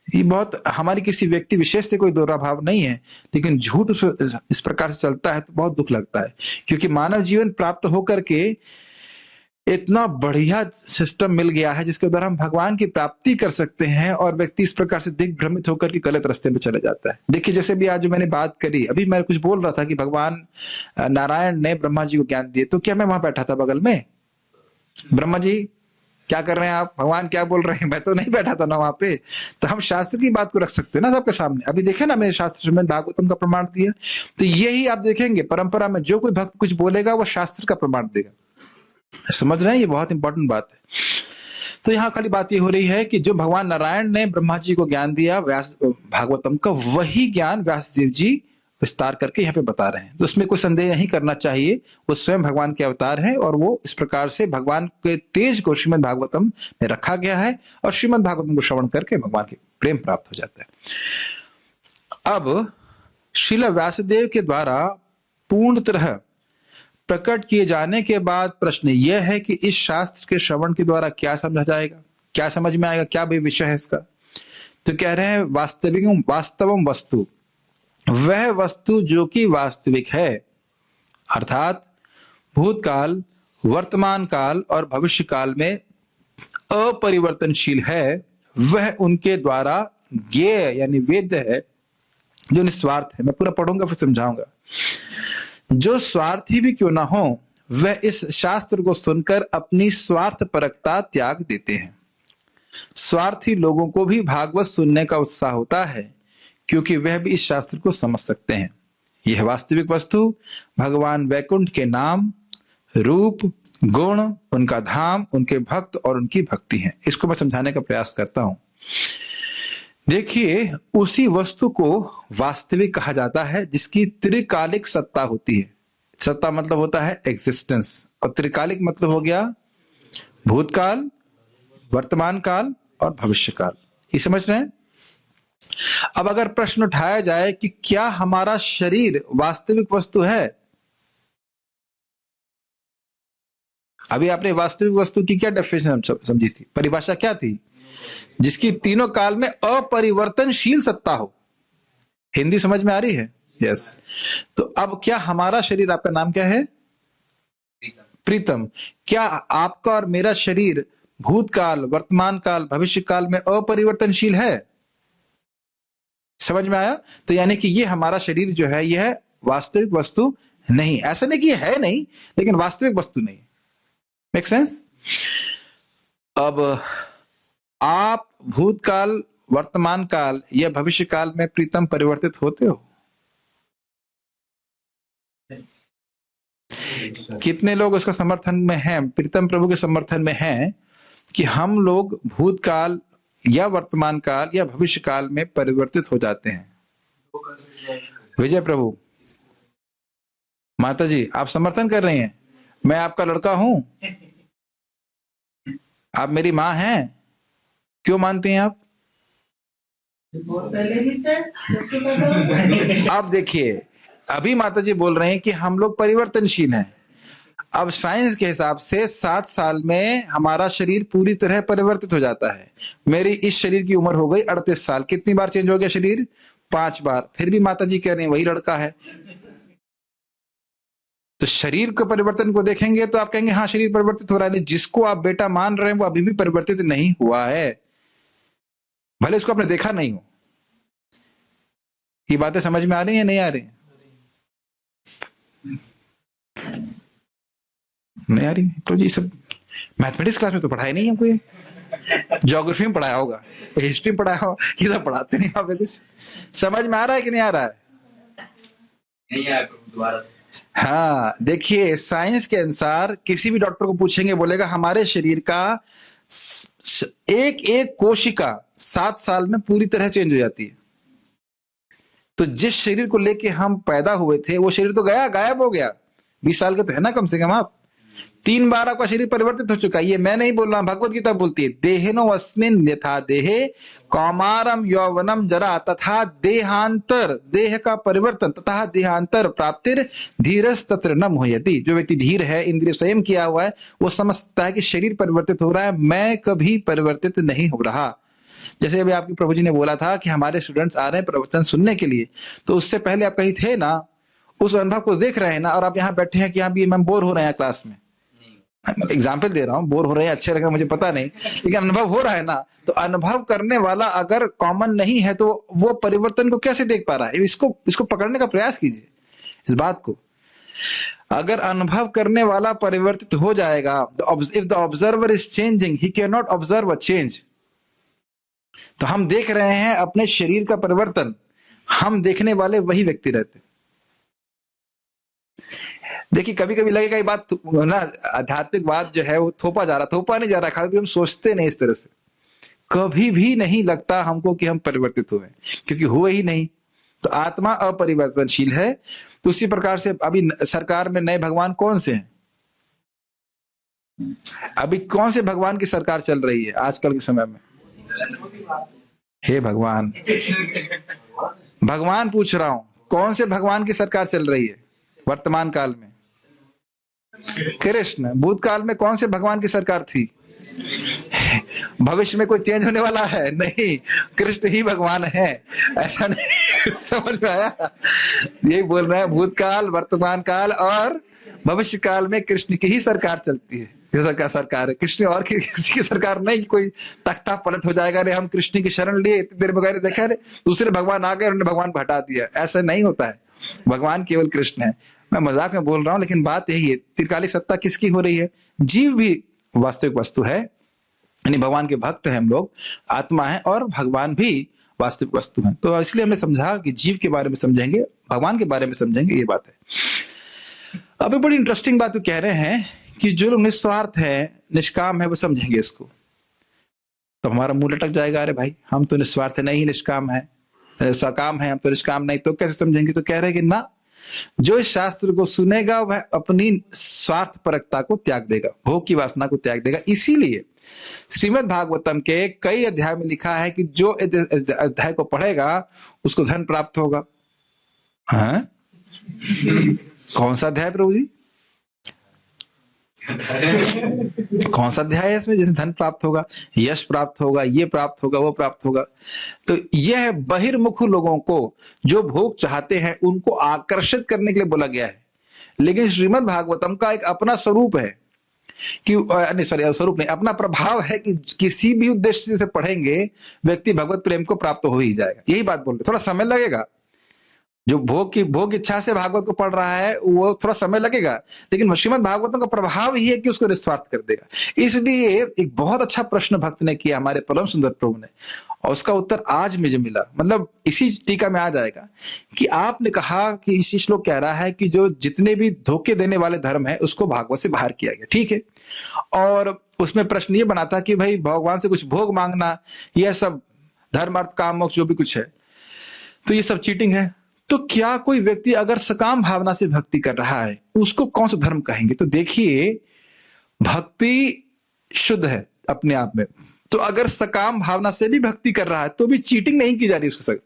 ये बहुत हमारी किसी व्यक्ति विशेष से कोई दोहरा भाव नहीं है, लेकिन झूठ इस प्रकार से चलता है तो बहुत दुख लगता है। क्योंकि मानव जीवन प्राप्त होकर के इतना बढ़िया सिस्टम मिल गया है जिसके द्वारा हम भगवान की प्राप्ति कर सकते हैं, और व्यक्ति इस प्रकार से दिग्भ्रमित होकर के गलत रास्ते में चले जाता है। देखिए, जैसे भी आज जो मैंने बात करी, अभी मैं कुछ बोल रहा था कि भगवान नारायण ने ब्रह्मा जी को ज्ञान दिए, तो क्या मैं वहां बैठा था बगल में? ब्रह्मा जी क्या कर रहे हैं आप? भगवान क्या बोल रहे हैं? मैं तो नहीं बैठा था ना वहां पे। तो हम शास्त्र की बात को रख सकते हैं ना सबके सामने। अभी देखे ना, मैंने शास्त्र श्रीमद् भागवतम का प्रमाण दिया। तो यही आप देखेंगे, परंपरा में जो कोई भक्त कुछ बोलेगा वो शास्त्र का प्रमाण देगा। समझ रहे हैं? ये बहुत इंपॉर्टेंट बात है। तो यहाँ खाली बात ये हो रही है कि जो भगवान नारायण ने ब्रह्मा जी को ज्ञान दिया व्यास भागवतम का, वही ज्ञान व्यास देव जी विस्तार करके यहाँ पे बता रहे हैं। तो उसमें कोई संदेह नहीं करना चाहिए, वो स्वयं भगवान के अवतार है, और वो इस प्रकार से भगवान के तेज को श्रीमद् भागवतम में रखा गया है, और श्रीमद् भागवतम को श्रवण करके भगवान के प्रेम प्राप्त हो जाता है। अब श्रील व्यासदेव के द्वारा पूर्ण तरह प्रकट किए जाने के बाद प्रश्न यह है कि इस शास्त्र के श्रवण के द्वारा क्या समझा जाएगा, क्या समझ में आएगा, क्या भी विषय है इसका? तो कह रहे हैं वास्तवम वस्तु, वह वस्तु जो कि वास्तविक है, अर्थात भूतकाल, वर्तमान काल और भविष्य काल में अपरिवर्तनशील है, वह उनके द्वारा ज्ञेय यानी वेद्य है, जो निस्वार्थ है। मैं पूरा पढ़ूंगा फिर समझाऊंगा। जो स्वार्थी भी क्यों ना हो, वह इस शास्त्र को सुनकर अपनी स्वार्थ परकता त्याग देते हैं। स्वार्थी लोगों को भी भागवत सुनने का उत्साह होता है, क्योंकि वह भी इस शास्त्र को समझ सकते हैं। यह वास्तविक वस्तु भगवान वैकुंठ के नाम, रूप, गुण, उनका धाम, उनके भक्त और उनकी भक्ति है। इसको मैं समझाने का प्रयास करता हूं। देखिए, उसी वस्तु को वास्तविक कहा जाता है जिसकी त्रिकालिक सत्ता होती है। सत्ता मतलब होता है एग्जिस्टेंस, और त्रिकालिक मतलब हो गया भूतकाल, वर्तमान काल और भविष्य काल। ये समझ रहे हैं? अब अगर प्रश्न उठाया जाए कि क्या हमारा शरीर वास्तविक वस्तु है? अभी आपने वास्तविक वस्तु की क्या डेफिनेशन समझी थी, परिभाषा क्या थी? जिसकी तीनों काल में अपरिवर्तनशील सत्ता हो। हिंदी समझ में आ रही है? यस। तो अब क्या हमारा शरीर, आपका नाम क्या है? प्रीतम। क्या आपका और मेरा शरीर भूतकाल, वर्तमान काल, भविष्य काल में अपरिवर्तनशील है? समझ में आया? तो यानी कि ये हमारा शरीर जो है यह वास्तविक वस्तु नहीं। ऐसा नहीं कि ये है नहीं, लेकिन वास्तविक वस्तु नहीं। Make sense? अब आप भूतकाल, वर्तमान काल या भविष्य काल में प्रीतम परिवर्तित होते हो? कितने लोग उसका समर्थन में हैं, प्रीतम प्रभु के समर्थन में हैं कि हम लोग भूतकाल या वर्तमान काल या भविष्य काल में परिवर्तित हो जाते हैं? विजय प्रभु, माता जी आप समर्थन कर रही हैं, मैं आपका लड़का हूं, आप मेरी माँ हैं, क्यों मानती हैं आप? अब देखिए, अभी माता जी बोल रहे हैं कि हम लोग परिवर्तनशील हैं। अब साइंस के हिसाब से 7 साल में हमारा शरीर पूरी तरह परिवर्तित हो जाता है। मेरी इस शरीर की उम्र हो गई 38 साल, कितनी बार चेंज हो गया शरीर? 5 बार। फिर भी माता जी कह रहे हैं वही लड़का है। तो शरीर के परिवर्तन को देखेंगे तो आप कहेंगे हाँ शरीर परिवर्तित हो रहा है, जिसको आप बेटा मान रहे हैं वो अभी भी परिवर्तित नहीं हुआ है, भले इसको आपने देखा नहीं हो। ये बातें समझ में आ रही है नहीं आ रही? नहीं आ रही तो जी, सब मैथमेटिक्स क्लास में तो पढ़ाया नहीं हमको, ये ज्योग्राफी में पढ़ाया होगा, हिस्ट्री में पढ़ाया होगा, ये सब पढ़ाते नहीं आप। कुछ समझ में आ रहा है कि नहीं आ रहा है? नहीं आ दोबारा। हाँ देखिए, साइंस के अनुसार किसी भी डॉक्टर को पूछेंगे बोलेगा हमारे शरीर का एक एक कोशिका 7 साल में पूरी तरह चेंज हो जाती है। तो जिस शरीर को लेके हम पैदा हुए थे वो शरीर तो गया, गायब हो गया। 20 साल के तो है ना कम से कम आप। 3 बार आपका शरीर परिवर्तित हो चुका है। ये मैं नहीं बोल रहा, भगवत गीता बोलती है देहिनो अस्मिन् यथा देहे कौमारम यौवनम जरा तथा देहांतर, देह का परिवर्तन तथा देहांतर प्राप्तिर धीरस तत्र न मोह्यति। जो व्यक्ति धीर है, इंद्रिय संयम किया हुआ है, वो समझता है कि शरीर परिवर्तित हो रहा है, मैं कभी परिवर्तित नहीं हो रहा। जैसे अभी आपके प्रभु जी ने बोला था कि हमारे स्टूडेंट्स आ रहे हैं प्रवचन सुनने के लिए, तो उससे पहले आप कहीं थे ना, उस अनुभव को देख रहे हैं ना, और आप यहाँ बैठे हैं कि यहाँ भी मैम बोर हो रहे हैं क्लास में। एग्जाम्पल दे रहा हूँ, बोर हो रहे हैं अच्छे लग रहे हैं मुझे पता नहीं, लेकिन अनुभव हो रहा है ना। तो अनुभव करने वाला अगर कॉमन नहीं है तो वो परिवर्तन को कैसे देख पा रहा है? इसको पकड़ने का प्रयास कीजिए इस बात को। अगर अनुभव करने वाला परिवर्तित हो जाएगा, if the observer is changing he can not observe a change. तो हम देख रहे हैं अपने शरीर का परिवर्तन, हम देखने वाले वही व्यक्ति रहते। देखिए कभी कभी लगेगा ये बात ना, आध्यात्मिक बात जो है वो थोपा जा रहा, थोपा नहीं जा रहा, कभी हम सोचते नहीं इस तरह से। कभी भी नहीं लगता हमको कि हम परिवर्तित हुए, क्योंकि हुए ही नहीं। तो आत्मा अपरिवर्तनशील है। तो उसी प्रकार से अभी सरकार में नए भगवान कौन से हैं? अभी कौन से भगवान की सरकार चल रही है आजकल के समय में? हे भगवान, भगवान पूछ रहा हूं, कौन से भगवान की सरकार चल रही है वर्तमान काल में? कृष्ण। भूतकाल में कौन से भगवान की सरकार थी? भविष्य में कोई चेंज होने वाला है? नहीं, कृष्ण ही भगवान है, ऐसा नहीं। समझ में आया? यही बोल रहे हैं, भूतकाल, वर्तमान काल और भविष्य काल में कृष्ण की ही सरकार चलती है। क्या सरकार है? कृष्ण और किसी की सरकार नहीं। कोई तख्ता पलट हो जाएगा, अरे हम कृष्ण की शरण लिए, इतनी देर में देखा रे दूसरे भगवान आ गए, उन्होंने भगवान को हटा दिया। ऐसा नहीं होता है, भगवान केवल कृष्ण है। मैं मजाक में बोल रहा हूं, लेकिन बात यही है, त्रिकालिक सत्ता किसकी हो रही है? जीव भी वास्तविक वस्तु है, यानी भगवान के भक्त हैं हम लोग, आत्मा है, और भगवान भी वास्तविक वस्तु है। तो इसलिए हमने समझा कि जीव के बारे में समझेंगे, भगवान के बारे में समझेंगे, ये बात है। अभी बड़ी इंटरेस्टिंग बात कह रहे हैं कि जो लोग निस्वार्थ है, निष्काम है, वो समझेंगे इसको। तो हमारा मुंह लटक जाएगा, अरे भाई हम तो निस्वार्थ है, नहीं निष्काम है, सकाम है, हम तो निष्काम नहीं, तो कैसे समझेंगे? तो कह रहे हैं कि ना, जो इस शास्त्र को सुनेगा वह अपनी स्वार्थ परकता को त्याग देगा, भोग की वासना को त्याग देगा। इसीलिए श्रीमद् भागवतम के कई अध्याय में लिखा है कि जो अध्याय को पढ़ेगा उसको धन प्राप्त होगा। हाँ? कौन सा अध्याय प्रभु जी? कौन सा अध्याय है इसमें जिसे धन प्राप्त होगा, यश प्राप्त होगा, ये प्राप्त होगा, वो प्राप्त होगा? तो यह बहिर्मुख लोगों को, जो भोग चाहते हैं, उनको आकर्षित करने के लिए बोला गया है। लेकिन श्रीमद् भागवतम का एक अपना स्वरूप है कि नहीं, सॉरी, स्वरूप नहीं, अपना प्रभाव है कि किसी भी उद्देश्य से पढ़ेंगे व्यक्ति भगवत प्रेम को प्राप्त हो ही जाएगा। यही बात बोल रहे, थोड़ा समय लगेगा। जो भोग इच्छा से भागवत को पढ़ रहा है वो थोड़ा समय लगेगा, लेकिन श्रीमद् भागवतम का प्रभाव ही है कि उसको निस्वार्थ कर देगा। इसलिए एक बहुत अच्छा प्रश्न भक्त ने किया हमारे परम सुंदर प्रभु ने, और उसका उत्तर आज मुझे मिला, मतलब इसी टीका में आ जाएगा कि आपने कहा कि इसी श्लोक कह रहा है कि जो जितने भी धोखे देने वाले धर्म है उसको भागवत से बाहर किया गया, ठीक है। और उसमें प्रश्न ये बना था कि भाई भगवान से कुछ भोग मांगना, यह सब धर्म अर्थ काम मोक्ष जो भी कुछ है, तो ये सब चीटिंग है। तो क्या कोई व्यक्ति अगर सकाम भावना से भक्ति कर रहा है उसको कौन सा धर्म कहेंगे? तो देखिए, भक्ति शुद्ध है अपने आप में, तो अगर सकाम भावना से भी भक्ति कर रहा है तो भी चीटिंग नहीं की जा रही उसके साथ।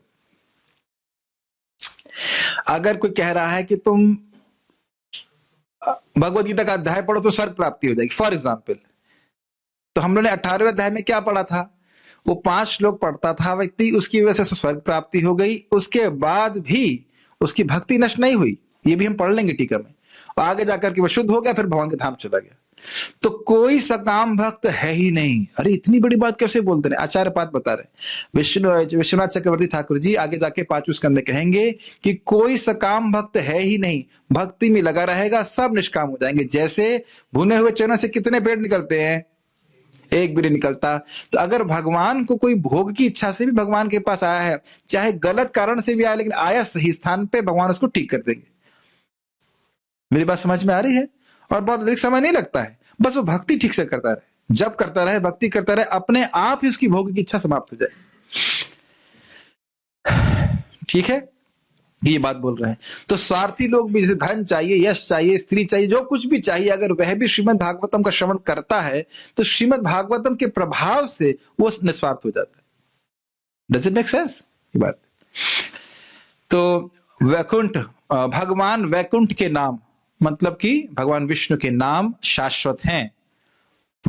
अगर कोई कह रहा है कि तुम भगवत गीता का अध्याय पढ़ो तो स्वर्ग प्राप्ति हो जाएगी, फॉर एग्जाम्पल, तो हम लोगों ने 18वें अध्याय में क्या पढ़ा था? वो 5 श्लोक पढ़ता था व्यक्ति, उसकी वजह से स्वर्ग प्राप्ति हो गई, उसके बाद भी उसकी भक्ति नष्ट नहीं हुई। ये भी हम पढ़ लेंगे टीका में। और आगे जाकर के वो शुद्ध हो गया, फिर भगवान के धाम चला गया। तो कोई सकाम भक्त है ही नहीं। अरे इतनी बड़ी बात कैसे बोलते हैं? आचार्य पाद बता रहे विश्वनाथ चक्रवर्ती ठाकुर जी आगे जाके 5वें स्कंद में कहेंगे कि कोई सकाम भक्त है ही नहीं, भक्ति में लगा रहेगा सब निष्काम हो जाएंगे। जैसे भुने हुए चने से कितने पेड़ निकलते हैं? एक भी नहीं निकलता। तो अगर भगवान को कोई भोग की इच्छा से भी भगवान के पास आया है, चाहे गलत कारण से भी आया, लेकिन आया सही स्थान पे, भगवान उसको ठीक कर देंगे। मेरी बात समझ में आ रही है? और बहुत अधिक समय नहीं लगता है, बस वो भक्ति ठीक से करता रहे, जब करता रहे, भक्ति करता रहे, अपने आप ही उसकी भोग की इच्छा समाप्त हो जाए। ठीक है, ये बात बोल रहे हैं। तो स्वार्थी लोग भी, जैसे धन चाहिए, यश चाहिए, स्त्री चाहिए, जो कुछ भी चाहिए, अगर वह भी श्रीमद् भागवतम का श्रवण करता है तो श्रीमद् भागवतम के प्रभाव से वो निस्वार्थ हो जाता है। डज इट मेक सेंस ये बात? तो वैकुंठ, भगवान वैकुंठ के नाम, मतलब कि भगवान विष्णु के नाम शाश्वत हैं।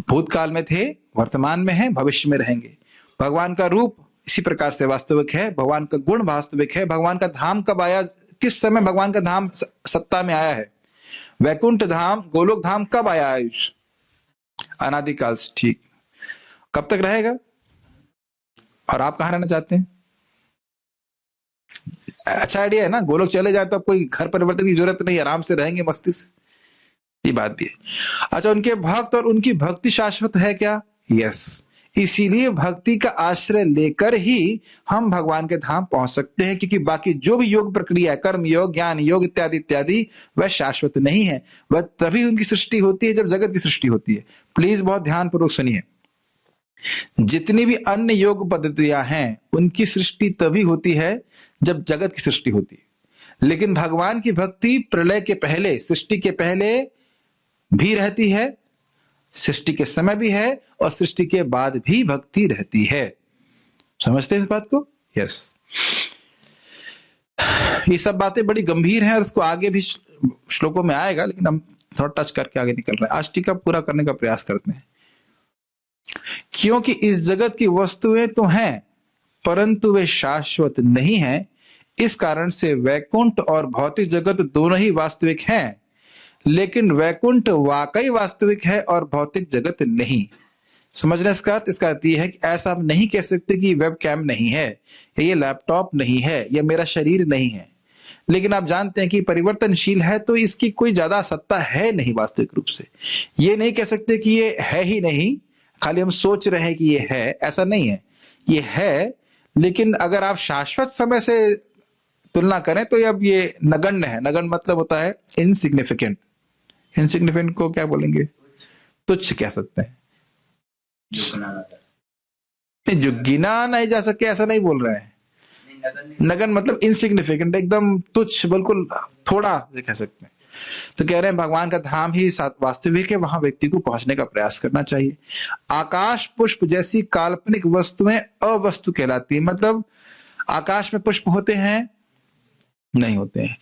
भूतकाल में थे, वर्तमान में हैं, भविष्य में रहेंगे। भगवान का रूप इसी प्रकार से वास्तविक है, भगवान का गुण वास्तविक है। भगवान का धाम कब आया, किस समय भगवान का धाम सत्ता में आया है? वैकुंठ धाम, गोलोक धाम कब आया? आयुष अनादिकाल से। ठीक, कब तक रहेगा? और आप कहां रहना चाहते हैं? अच्छा आइडिया है ना, गोलोक चले जाए तो कोई घर परिवर्तन की जरूरत नहीं, आराम से रहेंगे मस्ती से। ये बात भी है। अच्छा, उनके भक्त और उनकी भक्ति शाश्वत है क्या? यस। इसीलिए भक्ति का आश्रय लेकर ही हम भगवान के धाम पहुंच सकते हैं, क्योंकि बाकी जो भी योग प्रक्रिया है, कर्म योग, ज्ञान योग इत्यादि इत्यादि, वह शाश्वत नहीं है। वह तभी उनकी सृष्टि होती है जब जगत की सृष्टि होती है। प्लीज बहुत ध्यानपूर्वक सुनिए, जितनी भी अन्य योग पद्धतियां हैं उनकी सृष्टि तभी होती है जब जगत की सृष्टि होती है, लेकिन भगवान की भक्ति प्रलय के पहले, सृष्टि के पहले भी रहती है, सृष्टि के समय भी है, और सृष्टि के बाद भी भक्ति रहती है। समझते हैं इस बात को? यस। ये सब बातें बड़ी गंभीर हैं और इसको आगे भी श्लोकों में आएगा, लेकिन हम थोड़ा टच करके आगे निकल रहे हैं। आज टीका पूरा करने का प्रयास करते हैं। क्योंकि इस जगत की वस्तुएं तो हैं परंतु वे शाश्वत नहीं हैं, इस कारण से वैकुंठ और भौतिक जगत दोनों ही वास्तविक हैं, लेकिन वैकुंठ वाकई वास्तविक है और भौतिक जगत नहीं। समझना इसका अर्थ? इसका अर्थ यह है कि ऐसा हम नहीं कह सकते कि वेब कैम नहीं है, ये लैपटॉप नहीं है, या मेरा शरीर नहीं है, लेकिन आप जानते हैं कि परिवर्तनशील है, तो इसकी कोई ज्यादा सत्ता है नहीं वास्तविक रूप से। ये नहीं कह सकते कि ये है ही नहीं, खाली हम सोच रहे हैं कि ये है, ऐसा नहीं है, ये है। लेकिन अगर आप शाश्वत समय से तुलना करें तो अब ये नगण्य है। नगण्य मतलब होता है इनसिग्निफिकेंट। इनसिग्निफिकेंट को क्या बोलेंगे? तुच्छ कह सकते हैं। जो गिना नहीं जा सके ऐसा नहीं बोल रहे हैं। नगण्य मतलब इनसिग्निफिकेंट, एकदम तुच्छ, बिल्कुल थोड़ा कह सकते हैं। तो कह रहे हैं भगवान का धाम ही वास्तविक है, वहां व्यक्ति को पहुंचने का प्रयास करना चाहिए। आकाश पुष्प जैसी काल्पनिक वस्तुएं अवस्तु कहलाती है। मतलब आकाश में पुष्प होते हैं? नहीं होते हैं।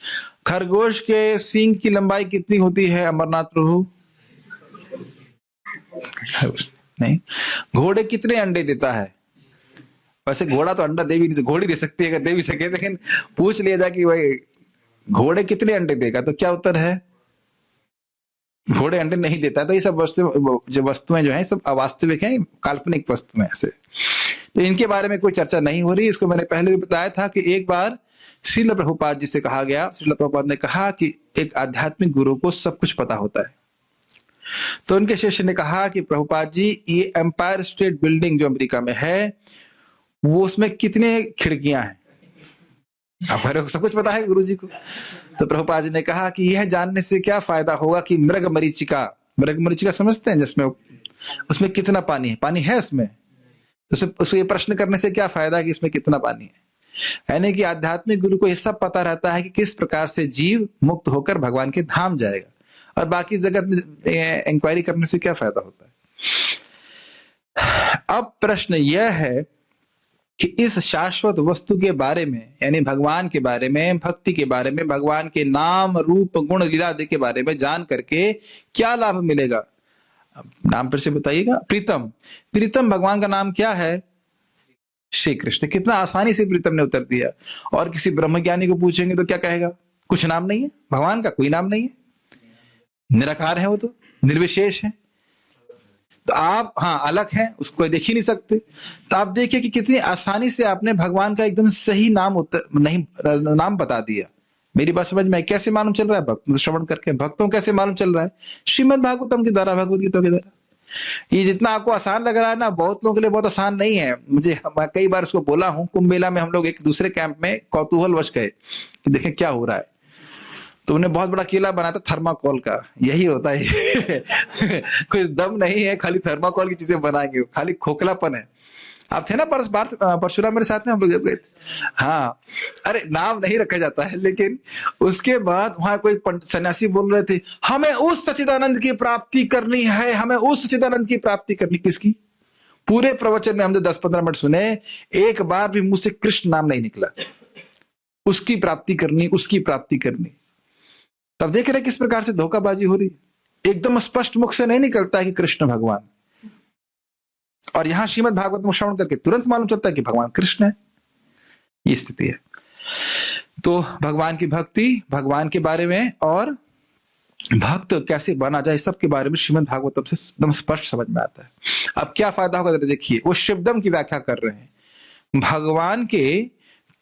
खरगोश के सींग की लंबाई कितनी होती है अमरनाथ प्रभु? नहीं। घोड़े कितने अंडे देता है? वैसे घोड़ा तो अंडा दे भी नहीं, घोड़ी दे सकती है अगर दे भी सके, लेकिन पूछ लिया जाए कि भाई घोड़े कितने अंडे देगा, तो क्या उत्तर है? घोड़े अंडे नहीं देता। तो ये सब वस्तुएं जो हैं सब अवास्तविक हैं, काल्पनिक वस्तुएं ऐसे। तो इनके बारे में कोई चर्चा नहीं हो रही। इसको मैंने पहले भी बताया था कि एक बार श्रील प्रभुपाद जी से कहा गया, श्रील प्रभुपाद ने कहा कि एक आध्यात्मिक गुरु को सब कुछ पता होता है। तो उनके शिष्य ने कहा कि प्रभुपाद जी, ये एम्पायर स्टेट बिल्डिंग जो अमेरिका में है, वो उसमें कितने खिड़कियां हैं? अब सब कुछ पता है गुरु जी को। तो प्रभुपाद जी ने कहा कि यह जानने से क्या फायदा होगा कि मृग मरीचिका समझते हैं, जिसमें उसमें कितना पानी है? पानी है उसमें। उसको ये प्रश्न करने से क्या फायदा कि इसमें कितना पानी है? यानी कि आध्यात्मिक गुरु को यह सब पता रहता है कि किस प्रकार से जीव मुक्त होकर भगवान के धाम जाएगा, और बाकी जगत में इंक्वायरी करने से क्या फायदा होता है। अब प्रश्न यह है कि इस शाश्वत वस्तु के बारे में, यानी भगवान के बारे में, भक्ति के बारे में, भगवान के नाम रूप गुण लीला आदि के बारे में जान करके क्या लाभ मिलेगा। नाम फिर से बताइएगा। प्रीतम, प्रीतम भगवान का नाम क्या है? श्री कृष्ण। कितना आसानी से प्रीतम ने उत्तर दिया। और किसी ब्रह्मज्ञानी को पूछेंगे तो क्या कहेगा? कुछ नाम नहीं है भगवान का, कोई नाम नहीं है, निराकार है, वो तो निर्विशेष है। तो आप अलग हैं, उसको कोई देख ही नहीं सकते। तो आप देखिए कि कितनी आसानी से आपने भगवान का एकदम सही नाम बता दिया। मेरी बात समझ में? कैसे मालूम चल रहा है? भक्त श्रवण करके। भक्तों कैसे मालूम चल रहा है? श्रीमद् भागवतम के द्वारा, भगवद गीता के द्वारा। ये जितना आपको आसान लग रहा है ना, बहुत लोगों के लिए बहुत आसान नहीं है। मैं कई बार उसको बोला हूं। कुंभ मेला में हम लोग एक दूसरे कैंप में कौतूहलवश गए कि देखें क्या हो रहा है। तो उन्हें बहुत बड़ा केला बनाया था थर्माकोल का। यही होता है कोई दम नहीं है, खाली थर्माकोल की चीजें बनाएंगे, खाली खोखलापन है। आप थे ना परशुराम मेरे साथ में, हम लोग गए थे। हाँ, अरे नाम नहीं रखा जाता है, लेकिन उसके बाद वहां कोई सन्यासी बोल रहे थे, हमें उस सच्चिदानंद की प्राप्ति करनी है, हमें उस सच्चिदानंद की प्राप्ति करनी। किसकी? पूरे प्रवचन में हमने 10-15 मिनट सुने, एक बार भी मुंह से कृष्ण नाम नहीं निकला। उसकी प्राप्ति करनी, उसकी प्राप्ति करनी। तब देख रहे किस प्रकार से धोखाबाजी हो रही है। एकदम स्पष्ट मुख से नहीं निकलता है कि कृष्ण भगवान, और यहां श्रीमद् भागवत में श्रवण करके तुरंत मालूम चलता है कि भगवान कृष्ण है। ये स्थिति है। तो भगवान की भक्ति, भगवान के बारे में और भक्त कैसे बना जाए, सबके बारे में श्रीमद् भागवतम से एकदम स्पष्ट समझ में आता है। अब क्या फायदा होगा देखिए, वो शिवदम की व्याख्या कर रहे हैं। भगवान के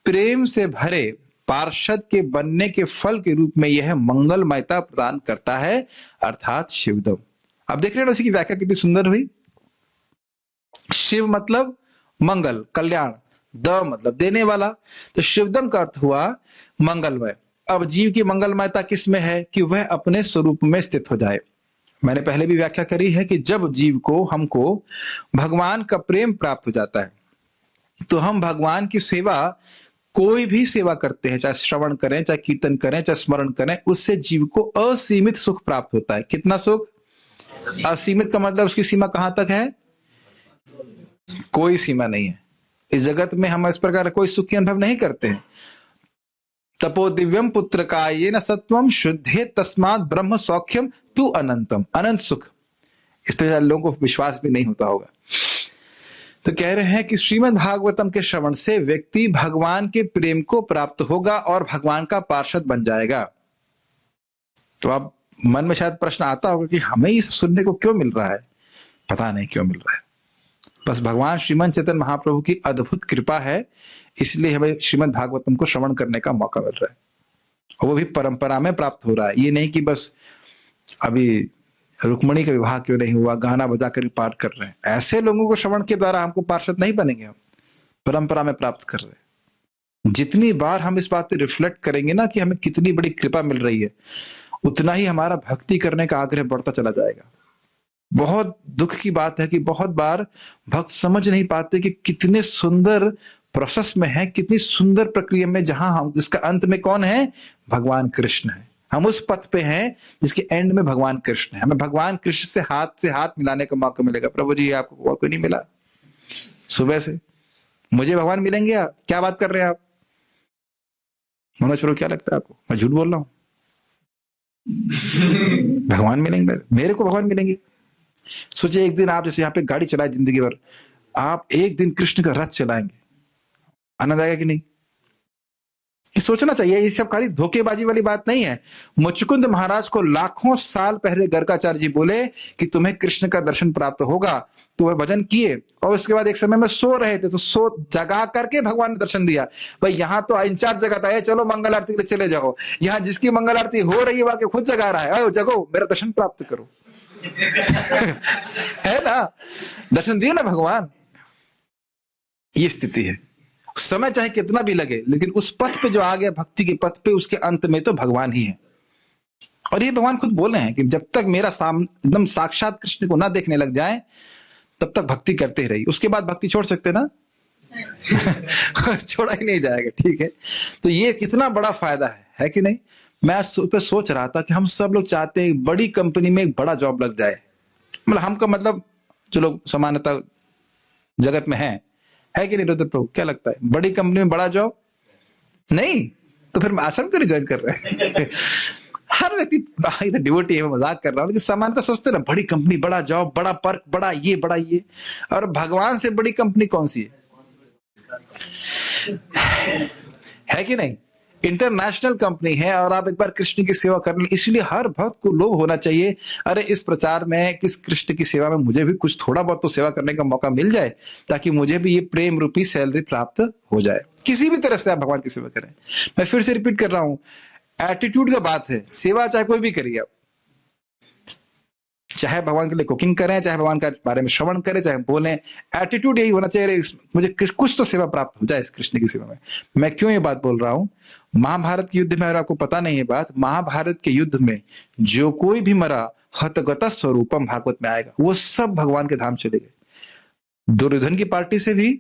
प्रेम से भरे पार्षद के बनने के फल के रूप में यह मंगलमयता प्रदान करता है, अर्थात शिवदम। अब देख रहे हैं उसी की व्याख्या कितनी सुंदर हुई। शिव मतलब मंगल, कल्याण, द मतलब देने वाला, तो शिवदम का अर्थ हुआ मंगलमय। अब जीव की मंगलमयता किस में है? कि वह अपने स्वरूप में स्थित हो जाए। मैंने पहले भी व्याख्या करी है कि जब जीव को, हमको भगवान का प्रेम प्राप्त हो जाता है, तो हम भगवान की सेवा, कोई भी सेवा करते हैं, चाहे श्रवण करें, चाहे कीर्तन करें, चाहे स्मरण करें, उससे जीव को असीमित सुख प्राप्त होता है। कितना सुख? असीमित का मतलब उसकी सीमा कहां तक है? कोई सीमा नहीं है। इस जगत में हम इस प्रकार कोई सुख की अनुभव नहीं करते हैं। तपो दिव्यम पुत्र का ये न सत्वम शुद्धे तस्मात् ब्रह्म सौख्यम तू अनंतम। अनंत सुख, इस पर लोगों को विश्वास भी नहीं होता होगा। तो कह रहे हैं कि श्रीमद् भागवतम के श्रवण से व्यक्ति भगवान के प्रेम को प्राप्त होगा और भगवान का पार्षद बन जाएगा। तो अब मन में शायद प्रश्न आता होगा कि हमें इस सुनने को क्यों मिल रहा है? पता नहीं क्यों मिल रहा है, बस भगवान श्रीमन चैतन्य महाप्रभु की अद्भुत कृपा है, इसलिए हमें श्रीमद् भागवतम को श्रवण करने का मौका मिल रहा है। और वो भी परंपरा में प्राप्त हो रहा है। ये नहीं कि बस अभी रुक्मणी का विवाह क्यों नहीं हुआ, गाना बजा कर पाठ कर रहे हैं। ऐसे लोगों को श्रवण के द्वारा हमको पार्षद नहीं बनेंगे, हम परंपरा में प्राप्त कर रहे हैं। जितनी बार हम इस बात पे रिफ्लेक्ट करेंगे ना कि हमें कितनी बड़ी कृपा मिल रही है, उतना ही हमारा भक्ति करने का आग्रह बढ़ता चला जाएगा। बहुत दुख की बात है कि बहुत बार भक्त समझ नहीं पाते कि कितने सुंदर प्रोसेस में है, कितनी सुंदर प्रक्रिया में, जहां हम, जिसका अंत में कौन है? भगवान कृष्ण है। हम उस पथ पे हैं जिसके एंड में भगवान कृष्ण है। हमें भगवान कृष्ण से हाथ मिलाने का मौका मिलेगा। प्रभु जी आपको मौका नहीं मिला सुबह से, मुझे भगवान मिलेंगे? आप क्या बात कर रहे हैं आप? मनोज प्रभु, क्या लगता है आपको मैं झूठ बोल रहा हूं? भगवान मिलेंगे, मेरे को भगवान मिलेंगे। सोचिए एक दिन आप जैसे यहाँ पे गाड़ी चलाए जिंदगी भर, आप एक दिन कृष्ण का रथ चलाएंगे, आनंद आएगा कि नहीं? ये सोचना चाहिए। ये सब खाली धोखेबाजी वाली बात नहीं है। मुचकुंद महाराज को लाखों साल पहले गर्गाचार्य जी बोले कि तुम्हें कृष्ण का दर्शन प्राप्त होगा, तो वह भजन किए, और उसके बाद एक समय में सो रहे थे, तो सो जगा करके भगवान ने दर्शन दिया। भाई यहाँ तो इंचार्ज जगाता है, चलो मंगल आरती के लिए चले जाओ। यहाँ जिसकी मंगल आरती हो रही है वहां खुद जगा रहा है, आओ जगो, मेरा दर्शन प्राप्त करो। है ना? दर्शन दिए ना भगवान। ये स्थिति है। समय चाहे कितना भी लगे, लेकिन उस पथ पे जो आ गया, भक्ति के पथ पे, उसके अंत में तो भगवान ही है। और ये भगवान खुद बोल रहे हैं कि जब तक मेरा एकदम साक्षात कृष्ण को ना देखने लग जाए, तब तक भक्ति करते ही रही। उसके बाद भक्ति छोड़ सकते ना? छोड़ा ही नहीं जाएगा। ठीक है, तो ये कितना बड़ा फायदा है कि नहीं। मैं पे सोच रहा था कि हम सब लोग चाहते हैं बड़ी कंपनी में एक बड़ा जॉब लग जाए। मतलब हमका मतलब जो लोग सामान्यतः जगत में है कि नहीं रुद्र प्रभु, क्या लगता है बड़ी कंपनी में बड़ा जॉब? नहीं, तो फिर आश्रम क्यों ज्वाइन कर रहे हैं? हर व्यक्ति इधर डिवोटी है, मजाक कर रहा हूँ, लेकिन सामान्यतः सोचते ना बड़ी कंपनी, बड़ा जॉब, बड़ा पर्क, बड़ा ये बड़ा ये। और भगवान से बड़ी कंपनी कौन सी है कि नहीं? इंटरनेशनल कंपनी है और आप एक बार कृष्ण की सेवा कर लें। इसलिए हर भक्त को लोभ होना चाहिए, अरे इस प्रचार में, किस कृष्ण की सेवा में मुझे भी कुछ थोड़ा बहुत तो सेवा करने का मौका मिल जाए, ताकि मुझे भी ये प्रेम रूपी सैलरी प्राप्त हो जाए। किसी भी तरफ से आप भगवान की सेवा करें। मैं फिर से रिपीट कर रहा हूं, एटीट्यूड का बात है। सेवा चाहे कोई भी करिए आप, चाहे भगवान के लिए कुकिंग करें, चाहे भगवान के बारे में श्रवण करें, चाहे बोलें, एटीट्यूड यही होना चाहिए, मुझे कुछ तो सेवा प्राप्त हो जाए इस कृष्ण की सेवा में। मैं क्यों ये बात बोल रहा हूं? महाभारत के युद्ध में, अगर आपको पता नहीं है बात, महाभारत के युद्ध में जो कोई भी मरा, हतगत स्वरूपम भागवत में आएगा, वो सब भगवान के धाम चले गए। दुर्योधन की पार्टी से भी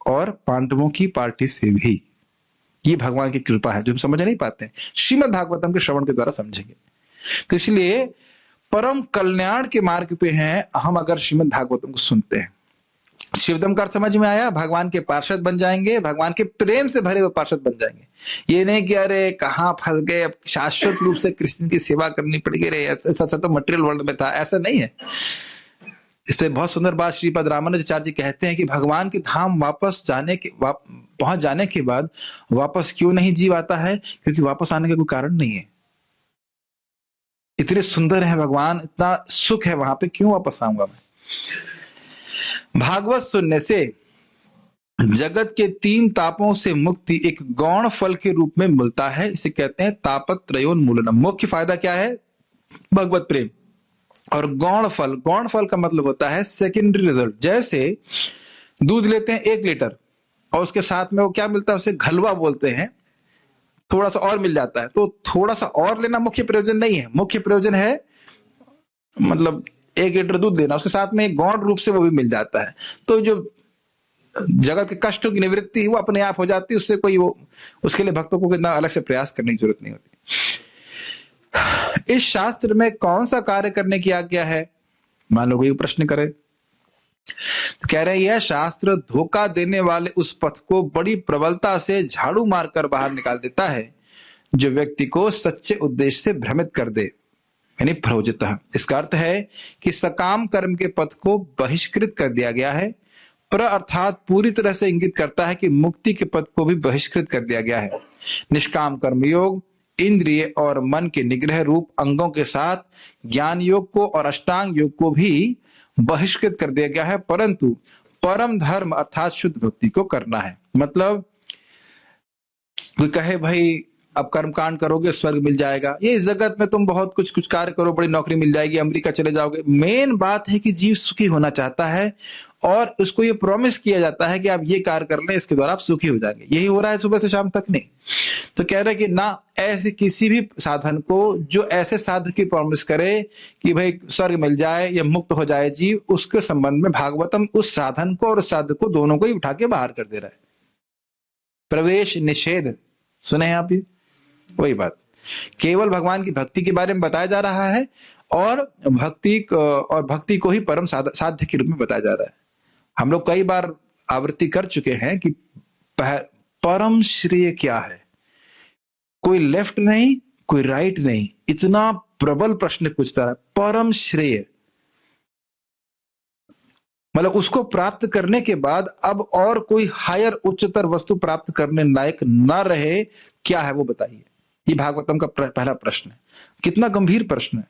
और पांडवों की पार्टी से भी। ये भगवान की कृपा है जो हम समझ नहीं पाते हैं। श्रीमद् भागवतम के श्रवण के द्वारा समझेंगे। तो इसलिए परम कल्याण के मार्ग पे हैं हम अगर श्रीमद् भागवतम को सुनते हैं। शिवदम का अर्थ समझ में आया? भगवान के पार्षद बन जाएंगे, भगवान के प्रेम से भरे हुए पार्षद बन जाएंगे। ये नहीं कि अरे कहाँ फंस गए, अब शाश्वत रूप से कृष्ण की सेवा करनी पड़ेगी, रे ऐसा तो मटेरियल वर्ल्ड में था, ऐसा नहीं है। इस पे बहुत सुंदर बात श्रीपद रामानुजाचार्य जी कहते हैं कि भगवान के धाम वापस जाने के पहुंच जाने के बाद वापस क्यों नहीं जीव आता है? क्योंकि वापस आने का कोई कारण नहीं है। इतने सुंदर है भगवान, इतना सुख है वहां पे, क्यों वापस आऊंगा मैं? भागवत सुनने से जगत के 3 तापों से मुक्ति एक गौण फल के रूप में मिलता है। इसे कहते हैं तापत्रयोन्मूलनम। मुख्य फायदा क्या है? भगवत प्रेम। और गौण फल का मतलब होता है सेकेंडरी रिजल्ट। जैसे दूध लेते हैं 1 लीटर और उसके साथ में वो क्या मिलता है, उसे घलवा बोलते हैं, थोड़ा सा और मिल जाता है। तो थोड़ा सा और लेना मुख्य प्रयोजन नहीं है। मुख्य प्रयोजन है मतलब 1 लीटर दूध लेना, उसके साथ में गौण रूप से वो भी मिल जाता है। तो जो जगत के कष्टों की निवृत्ति है वो अपने आप हो जाती है। उससे कोई वो उसके लिए भक्तों को इतना अलग से प्रयास करने की जरूरत नहीं होती। इस शास्त्र में कौन सा कार्य करने की आज्ञा है? मान लो कोई प्रश्न करे तो कह रहे हैं यह शास्त्र धोखा देने वाले उस पथ को बड़ी प्रबलता से झाड़ू मारकर बाहर निकाल देता है जो व्यक्ति को सच्चे उद्देश्य से भ्रमित कर दे, यानी प्रवोजितः। इसका अर्थ है कि सकाम कर्म के पथ को बहिष्कृत कर दिया गया है। प्र अर्थात पूरी तरह से इंगित करता है कि मुक्ति के पथ को भी बहिष्कृत कर दिया गया है। निष्काम कर्म योग इंद्रिय और मन के निग्रह रूप अंगों के साथ ज्ञान योग को और अष्टांग योग को भी बहिष्कृत कर दिया गया है, परंतु परम धर्म अर्थात शुद्ध भक्ति को करना है। मतलब कोई कहे भाई अब कर्म कांड करोगे स्वर्ग मिल जाएगा, ये इस जगत में तुम बहुत कुछ कार्य करो, बड़ी नौकरी मिल जाएगी, अमेरिका चले जाओगे। मेन बात है कि जीव सुखी होना चाहता है और उसको ये प्रॉमिस किया जाता है कि आप ये कार्य कर लें, इसके द्वारा आप सुखी हो जाएंगे। यही हो रहा है सुबह से शाम तक? नहीं। तो कह रहे हैं कि ना ऐसे किसी भी साधन को जो ऐसे साधन की प्रॉमिस करे कि भाई स्वर्ग मिल जाए या मुक्त हो जाए जीव, उसके संबंध में भागवतम उस साधन को और उस साधक को दोनों को ही उठा के बाहर कर दे रहा है। प्रवेश निषेध सुने हैं आप? ये वही बात, केवल भगवान की भक्ति के बारे में बताया जा रहा है और भक्ति को ही परम साध्य के रूप में बताया जा रहा है। हम लोग कई बार आवृत्ति कर चुके हैं कि परम श्रेय क्या है। कोई लेफ्ट नहीं, कोई राइट नहीं, इतना प्रबल प्रश्न पूछता है। परम श्रेय मतलब उसको प्राप्त करने के बाद अब और कोई हायर उच्चतर वस्तु प्राप्त करने लायक ना रहे, क्या है वो बताइए। ये भागवतम का पहला प्रश्न है। कितना गंभीर प्रश्न है।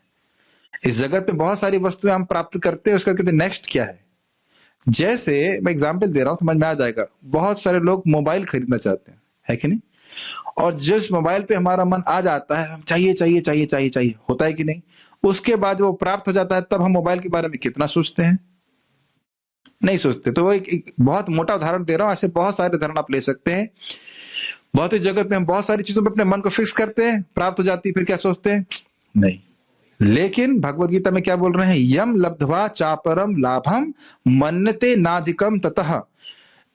इस जगत में बहुत सारी वस्तुएं हम प्राप्त करते हैं, उसका कहते नेक्स्ट क्या है। जैसे मैं एग्जांपल दे रहा हूं, समझ में आ जाएगा। बहुत सारे लोग मोबाइल खरीदना चाहते हैं, है कि नहीं? और जिस मोबाइल पे हमारा मन आ जाता है, हम चाहिए चाहिए चाहिए चाहिए चाहिए, होता है कि नहीं? उसके बाद वो प्राप्त हो जाता है, तब हम मोबाइल के बारे में कितना सोचते हैं? नहीं सोचते। तो वो एक बहुत मोटा उदाहरण दे रहा हूं, ऐसे बहुत सारे उदाहरण आप ले सकते हैं। बहुत ही जगत में हम बहुत सारी चीजों पे अपने मन को फिक्स करते हैं, प्राप्त हो जाती है, फिर क्या सोचते हैं? नहीं। लेकिन भगवत गीता में क्या बोल रहे हैं? यम लब्ध्वा चापरम लाभम मन्यते नाधिकम ततः।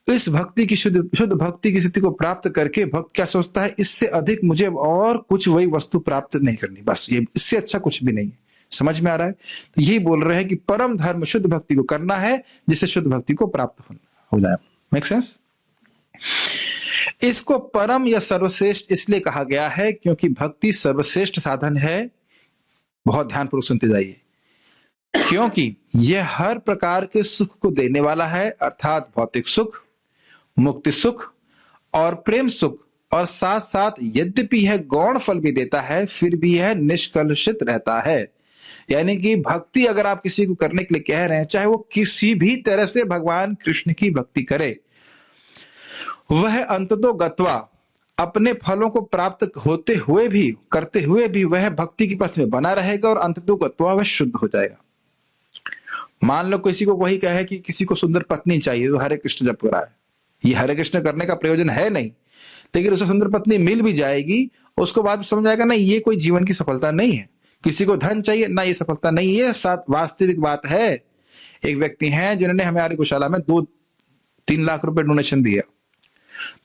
इस भक्ति की शुद्ध भक्ति की स्थिति को प्राप्त करके भक्त क्या सोचता है, इससे अधिक मुझे और कुछ वही वस्तु प्राप्त नहीं करनी, बस ये इससे अच्छा कुछ भी नहीं है। समझ में आ रहा है? तो यही बोल रहे हैं कि परम धर्म शुद्ध भक्ति को करना है, जिससे शुद्ध भक्ति को प्राप्त हो जाए। Make sense? इसको परम या सर्वश्रेष्ठ इसलिए कहा गया है क्योंकि भक्ति सर्वश्रेष्ठ साधन है। बहुत ध्यानपूर्वक सुनते जाइए। क्योंकि यह हर प्रकार के सुख को देने वाला है, अर्थात भौतिक सुख, मुक्ति सुख और प्रेम सुख, और साथ साथ यद्यपि यह गौण फल भी देता है, फिर भी यह निष्कलुषित रहता है। यानी कि भक्ति अगर आप किसी को करने के लिए कह रहे हैं, चाहे वो किसी भी तरह से भगवान कृष्ण की भक्ति करे, वह अंततो गत्वा अपने फलों को प्राप्त होते हुए भी, करते हुए भी वह भक्ति की पथ में बना रहेगा और अंततो गत्वा वह शुद्ध हो जाएगा। मान लो किसी को वही कहे कि किसी को सुंदर पत्नी चाहिए, तो हरे कृष्ण जप कराए, ये हरे कृष्ण करने का प्रयोजन है नहीं, लेकिन उसे सुंदर पत्नी मिल भी जाएगी, उसको बाद में समझ आएगा ना ये कोई जीवन की सफलता नहीं है। किसी को धन चाहिए ना, ये सफलता नहीं है। वास्तविक बात है, एक व्यक्ति हैं जिन्होंने हमारी गौशाला में 2-3 लाख रुपए डोनेशन दिया।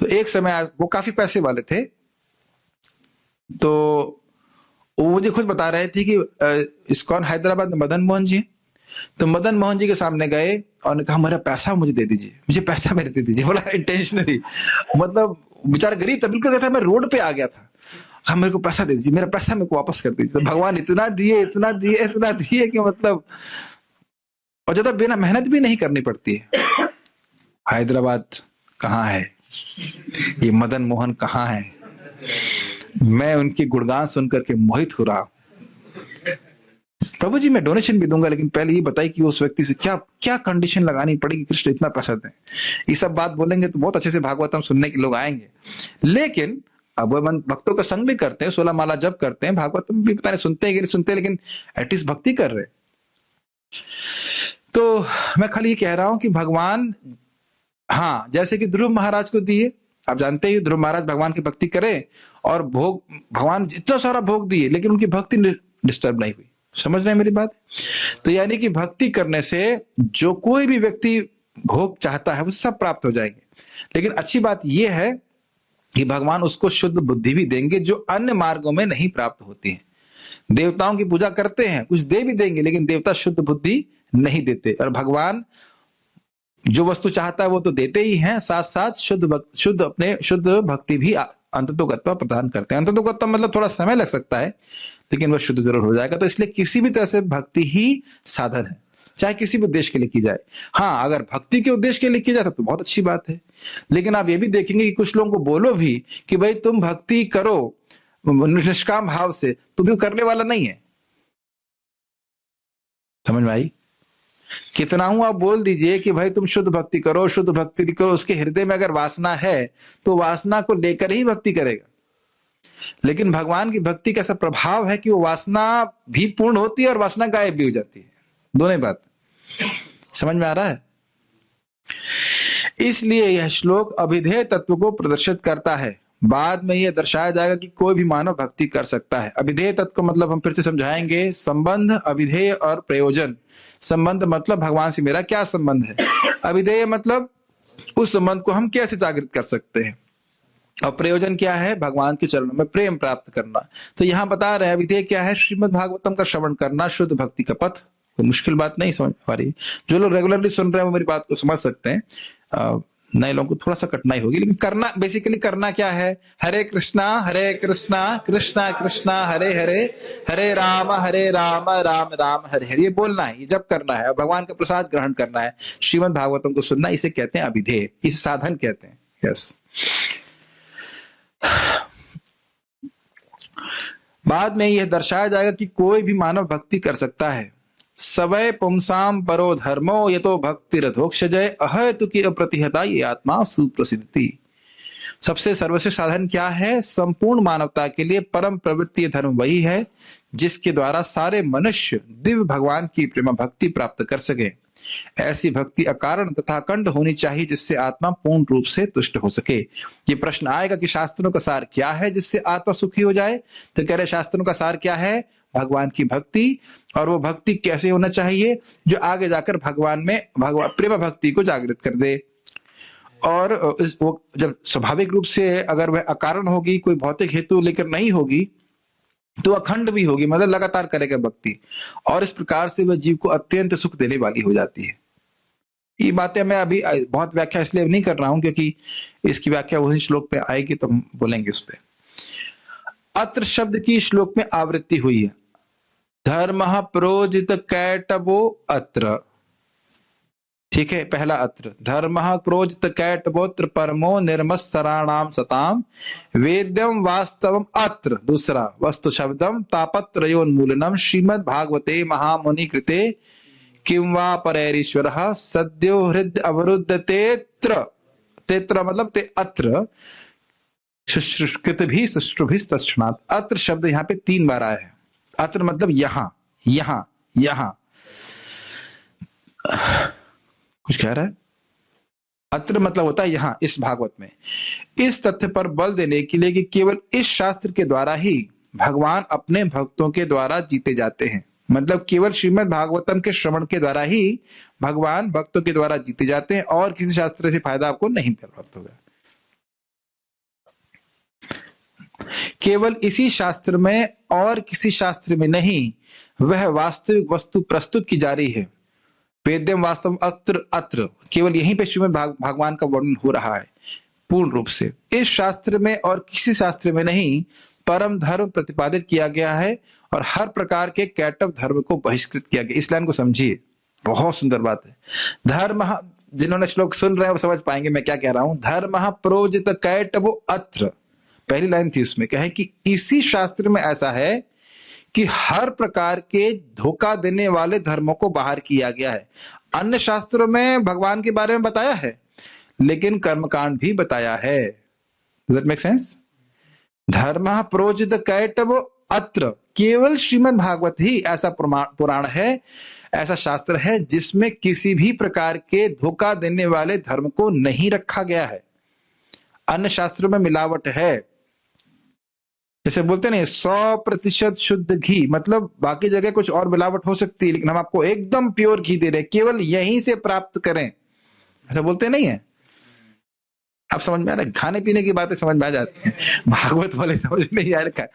तो एक समय वो काफी पैसे वाले थे, तो वो मुझे खुद बता रहे थे कि इस्कॉन हैदराबाद में मदन मोहन जी, तो मदन मोहन जी के सामने गए और कहा मेरा पैसा मुझे दे दीजिए, मुझे पैसा मेरे दे दीजिए। बोला इंटेंशनली, मतलब बेचारा गरीब था, बिल्कुल कहता मैं रोड पे आ गया था, हाँ मेरे को पैसा दे दीजिए, मेरा पैसा मेरे को वापस कर दीजिए। तो भगवान इतना दिए इतना दिए इतना दिए कि मतलब, और ज्यादा बिना मेहनत भी नहीं करनी पड़ती है। हैदराबाद कहाँ है, ये मदन मोहन कहाँ है, मैं उनकी गुणगान सुनकर के मोहित हो रहा। प्रभु जी मैं डोनेशन भी दूंगा, लेकिन पहले ये बताइए कि उस व्यक्ति से क्या क्या कंडीशन लगानी पड़ेगी, कृष्ण इतना पैसा दें। ये सब बात बोलेंगे तो बहुत अच्छे से भागवतम सुनने के लोग आएंगे, लेकिन अब वो भक्तों का संग भी करते हैं, 16 माला जप करते हैं, भागवतम भी पता नहीं सुनते हैं कि नहीं सुनते, लेकिन एटलीस्ट भक्ति कर रहे। तो मैं खाली ये कह रहा हूं कि भगवान, हाँ जैसे कि ध्रुव महाराज को दिए, आप जानते ही ध्रुव महाराज भगवान की भक्ति करे और भोग, भगवान इतना सारा भोग दिए, लेकिन उनकी भक्ति डिस्टर्ब नहीं हुई। समझ रहे हैं मेरी बात? तो यानी कि भक्ति करने से जो कोई भी व्यक्ति भोग चाहता है वो सब प्राप्त हो जाएंगे, लेकिन अच्छी बात यह है कि भगवान उसको शुद्ध बुद्धि भी देंगे जो अन्य मार्गों में नहीं प्राप्त होती है। देवताओं की पूजा करते हैं, कुछ दे भी देंगे, लेकिन देवता शुद्ध बुद्धि नहीं देते, और भगवान जो वस्तु चाहता है वो तो देते ही हैं, साथ साथ शुद्ध भक्ति भी अंततोगत्वा प्रदान करते हैं। अंततोगत्वा मतलब थोड़ा समय लग सकता है, लेकिन वह शुद्ध जरूर हो जाएगा। तो इसलिए किसी भी तरह से भक्ति ही साधन है, चाहे किसी भी उद्देश्य के लिए की जाए। हाँ अगर भक्ति के उद्देश्य के लिए की जाए तो बहुत अच्छी बात है, लेकिन आप ये भी देखेंगे कि कुछ लोगों को बोलो भी कि भाई तुम भक्ति करो निष्काम भाव से, तो भी करने वाला नहीं है। समझ में आई? कितना हूं आप बोल दीजिए कि भाई तुम शुद्ध भक्ति करो, शुद्ध भक्ति करो, उसके हृदय में अगर वासना है तो वासना को लेकर ही भक्ति करेगा। लेकिन भगवान की भक्ति का ऐसा प्रभाव है कि वो वासना भी पूर्ण होती है और वासना गायब भी हो जाती है, दोनों बात समझ में आ रहा है? इसलिए यह श्लोक अभिधेय तत्व को प्रदर्शित करता है। बाद में यह दर्शाया जाएगा कि कोई भी मानव भक्ति कर सकता है। अभिधेय तत्व का मतलब हम फिर से समझाएंगे, संबंध, अभिधेय और प्रयोजन। संबंध मतलब भगवान से मेरा क्या संबंध है, अभिधेय मतलब उस संबंध को हम कैसे जागृत कर सकते हैं, और प्रयोजन क्या है, भगवान के चरणों में प्रेम प्राप्त करना। तो यहाँ बता रहे हैं अभिधेय क्या है, श्रीमद् भागवतम का श्रवण करना, शुद्ध भक्ति का पथ। कोई मुश्किल बात नहीं समझ पा रही, जो लोग रेगुलरली सुन रहे हैं वो मेरी बात को समझ सकते हैं, नए लोगों को थोड़ा सा कठिनाई होगी। लेकिन करना, बेसिकली करना क्या है, हरे कृष्णा कृष्णा कृष्णा हरे हरे, हरे राम राम राम हरे हरे, ये बोलना है, ये जब करना है, और भगवान का प्रसाद ग्रहण करना है, श्रीमद् भागवतम को सुनना, इसे कहते हैं अभिधेय, इसे साधन कहते हैं। यस। बाद में यह दर्शाया जाएगा कि कोई भी मानव भक्ति कर सकता है। सवै पुंसाम परो धर्मो यतो भक्ति रथोक्षजय अहेतु की अप्रतिहता ये आत्मा सुप्रसिद्धि। सबसे सर्वश्रेष्ठ साधन क्या है, संपूर्ण मानवता के लिए परम प्रवृत्ति धर्म वही है जिसके द्वारा सारे मनुष्य दिव्य भगवान की प्रेम भक्ति प्राप्त कर सके। ऐसी भक्ति अकारण तथा अखंड होनी चाहिए जिससे आत्मा पूर्ण रूप से तुष्ट हो सके। ये प्रश्न आएगा कि शास्त्रों का सार क्या है जिससे आत्मा सुखी हो जाए, तो कह रहे शास्त्रों का सार क्या है, भगवान की भक्ति। और वो भक्ति कैसे होना चाहिए, जो आगे जाकर भगवान में प्रेम भक्ति को जागृत कर दे। और वो जब स्वाभाविक रूप से अगर वह अकारण होगी, कोई भौतिक हेतु लेकर नहीं होगी, तो अखंड भी होगी, मतलब लगातार करेगा भक्ति, और इस प्रकार से वह जीव को अत्यंत सुख देने वाली हो जाती है। ये बातें मैं अभी बहुत व्याख्या इसलिए नहीं कर रहा हूं क्योंकि इसकी व्याख्या वही श्लोक पे आएगी तो हम बोलेंगे उस पे। अत्र शब्द की श्लोक में आवृत्ति हुई है। धर्मः प्रोजित कैटवो अत्र, ठीक है, पहला अत्र। धर्मः प्रोजित कैटवोत्र परमो निर्मत्सराणाम सताम वेद्यम वास्तवम अत्र। दूसरा वस्तु शब्दम तापत्रयोन्मूलनम श्रीमद् भागवते महामुनि कृते किं वा परैरीश्वरः सद्यो हृदय अवरुद्ध तेत्र। तेत्र मतलब ते अत्र शुश्रुषकृत भी शुश्रुभिः तत्क्षणात्। अत्र शब्द यहाँ पे 3 बार आया है। अत्र मतलब यहां, यहां, यहां। कुछ कह रहा है? अत्र मतलब होता है यहां, इस भागवत में। इस तथ्य पर बल देने के लिए कि केवल इस शास्त्र के द्वारा ही भगवान अपने भक्तों के द्वारा जीते जाते हैं। मतलब केवल श्रीमद् भागवतम के श्रवण के द्वारा ही भगवान भक्तों के द्वारा जीते जाते हैं और किसी शास्त्र से फायदा आपको नहीं प्राप्त होगा। केवल इसी शास्त्र में और किसी शास्त्र में नहीं, वह वास्तविक वस्तु प्रस्तुत की जा रही है। वेद्यम वास्तव अत्र अत्र, केवल यहीं पे श्रीमद् भगवान का वर्णन हो रहा है पूर्ण रूप से। इस शास्त्र में और किसी शास्त्र में नहीं, परम धर्म प्रतिपादित किया गया है और हर प्रकार के कैटव धर्म को बहिष्कृत किया गया। इस लाइन को समझिए, बहुत सुंदर बात है। धर्म, जिन्होंने श्लोक सुन रहे हैं वो समझ पाएंगे मैं क्या कह रहा हूं। धर्म प्रोजित कैटवो अत्र, पहली लाइन थी उसमें, कहे कि इसी शास्त्र में ऐसा है कि हर प्रकार के धोखा देने वाले धर्मों को बाहर किया गया है। अन्य शास्त्रों में भगवान के बारे में बताया है, लेकिन कर्मकांड भी बताया है। Does that make sense? धर्म प्रोजित कैटव अत्र, केवल श्रीमद् भागवत ही ऐसा पुराण है, ऐसा शास्त्र है जिसमें किसी भी प्रकार के धोखा देने वाले धर्म को नहीं रखा गया है। अन्य शास्त्रों में मिलावट है, जैसे बोलते नहीं 100% शुद्ध घी, मतलब बाकी जगह कुछ और मिलावट हो सकती है, लेकिन हम आपको एकदम प्योर घी दे रहे हैं, केवल यहीं से प्राप्त करें, ऐसा बोलते नहीं है। आप समझ में आ रहा है? खाने पीने की बातें समझ में आ जाती हैं, भागवत वाले समझ नहीं आ रहा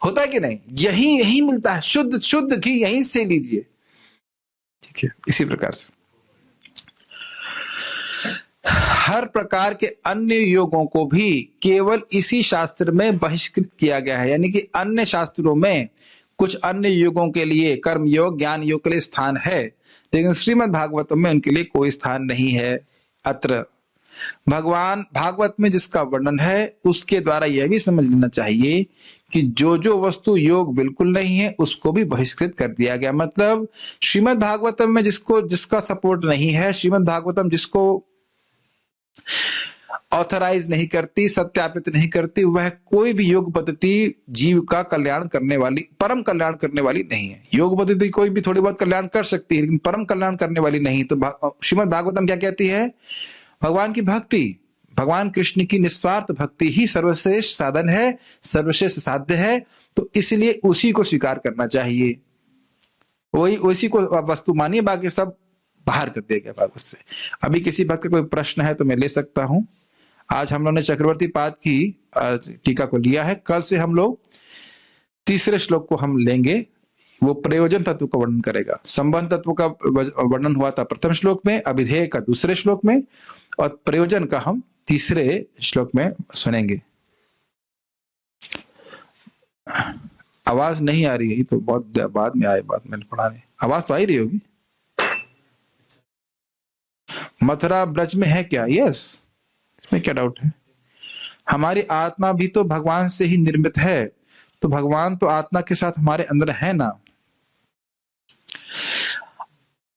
होता कि नहीं। यही यही मिलता है, शुद्ध शुद्ध घी यहीं से लीजिए, ठीक है। इसी प्रकार से हर प्रकार के अन्य योगों को भी केवल इसी शास्त्र में बहिष्कृत किया गया है। यानी कि अन्य शास्त्रों में कुछ अन्य योगों के लिए, कर्म योग, ज्ञान योग के लिए स्थान है, लेकिन श्रीमद् भागवतम में उनके लिए कोई स्थान नहीं है। अत्र भगवान भागवत में जिसका वर्णन है उसके द्वारा यह भी समझ लेना चाहिए कि जो जो वस्तु योग बिल्कुल नहीं है उसको भी बहिष्कृत कर दिया गया। मतलब श्रीमद् भागवतम में जिसका सपोर्ट नहीं है, श्रीमद् भागवतम जिसको ऑथराइज नहीं करती, सत्यापित नहीं करती, वह कोई भी योग पद्धति जीव का कल्याण करने वाली, परम कल्याण करने वाली नहीं है। योग पद्धति कोई भी थोड़ी बहुत कल्याण कर सकती है, लेकिन परम कल्याण करने वाली नहीं। तो श्रीमद् भागवतम क्या कहती है? भगवान की भक्ति, भगवान कृष्ण की निस्वार्थ भक्ति ही सर्वश्रेष्ठ साधन है, सर्वश्रेष्ठ साध्य है। तो इसलिए उसी को स्वीकार करना चाहिए, वही उसी को वस्तु मानिए, बाकी सब बाहर कर दिया गया भागवत से। अभी किसी भक्त का कोई प्रश्न है तो मैं ले सकता हूं। आज हम लोगों ने चक्रवर्ती पाद की टीका को लिया है, कल से हम लोग तीसरे श्लोक को हम लेंगे, वो प्रयोजन तत्व का वर्णन करेगा। संबंध तत्व का वर्णन हुआ था प्रथम श्लोक में, अभिधेय का दूसरे श्लोक में, और प्रयोजन का हम तीसरे श्लोक में सुनेंगे। आवाज नहीं आ रही है तो बहुत बाद में आए, बाद मैंने पढ़ा नहीं, आवाज तो आ ही रही होगी। मथुरा ब्रज में है क्या? यस, इसमें क्या डाउट है? हमारी आत्मा भी तो भगवान से ही निर्मित है, तो भगवान तो आत्मा के साथ हमारे अंदर है ना।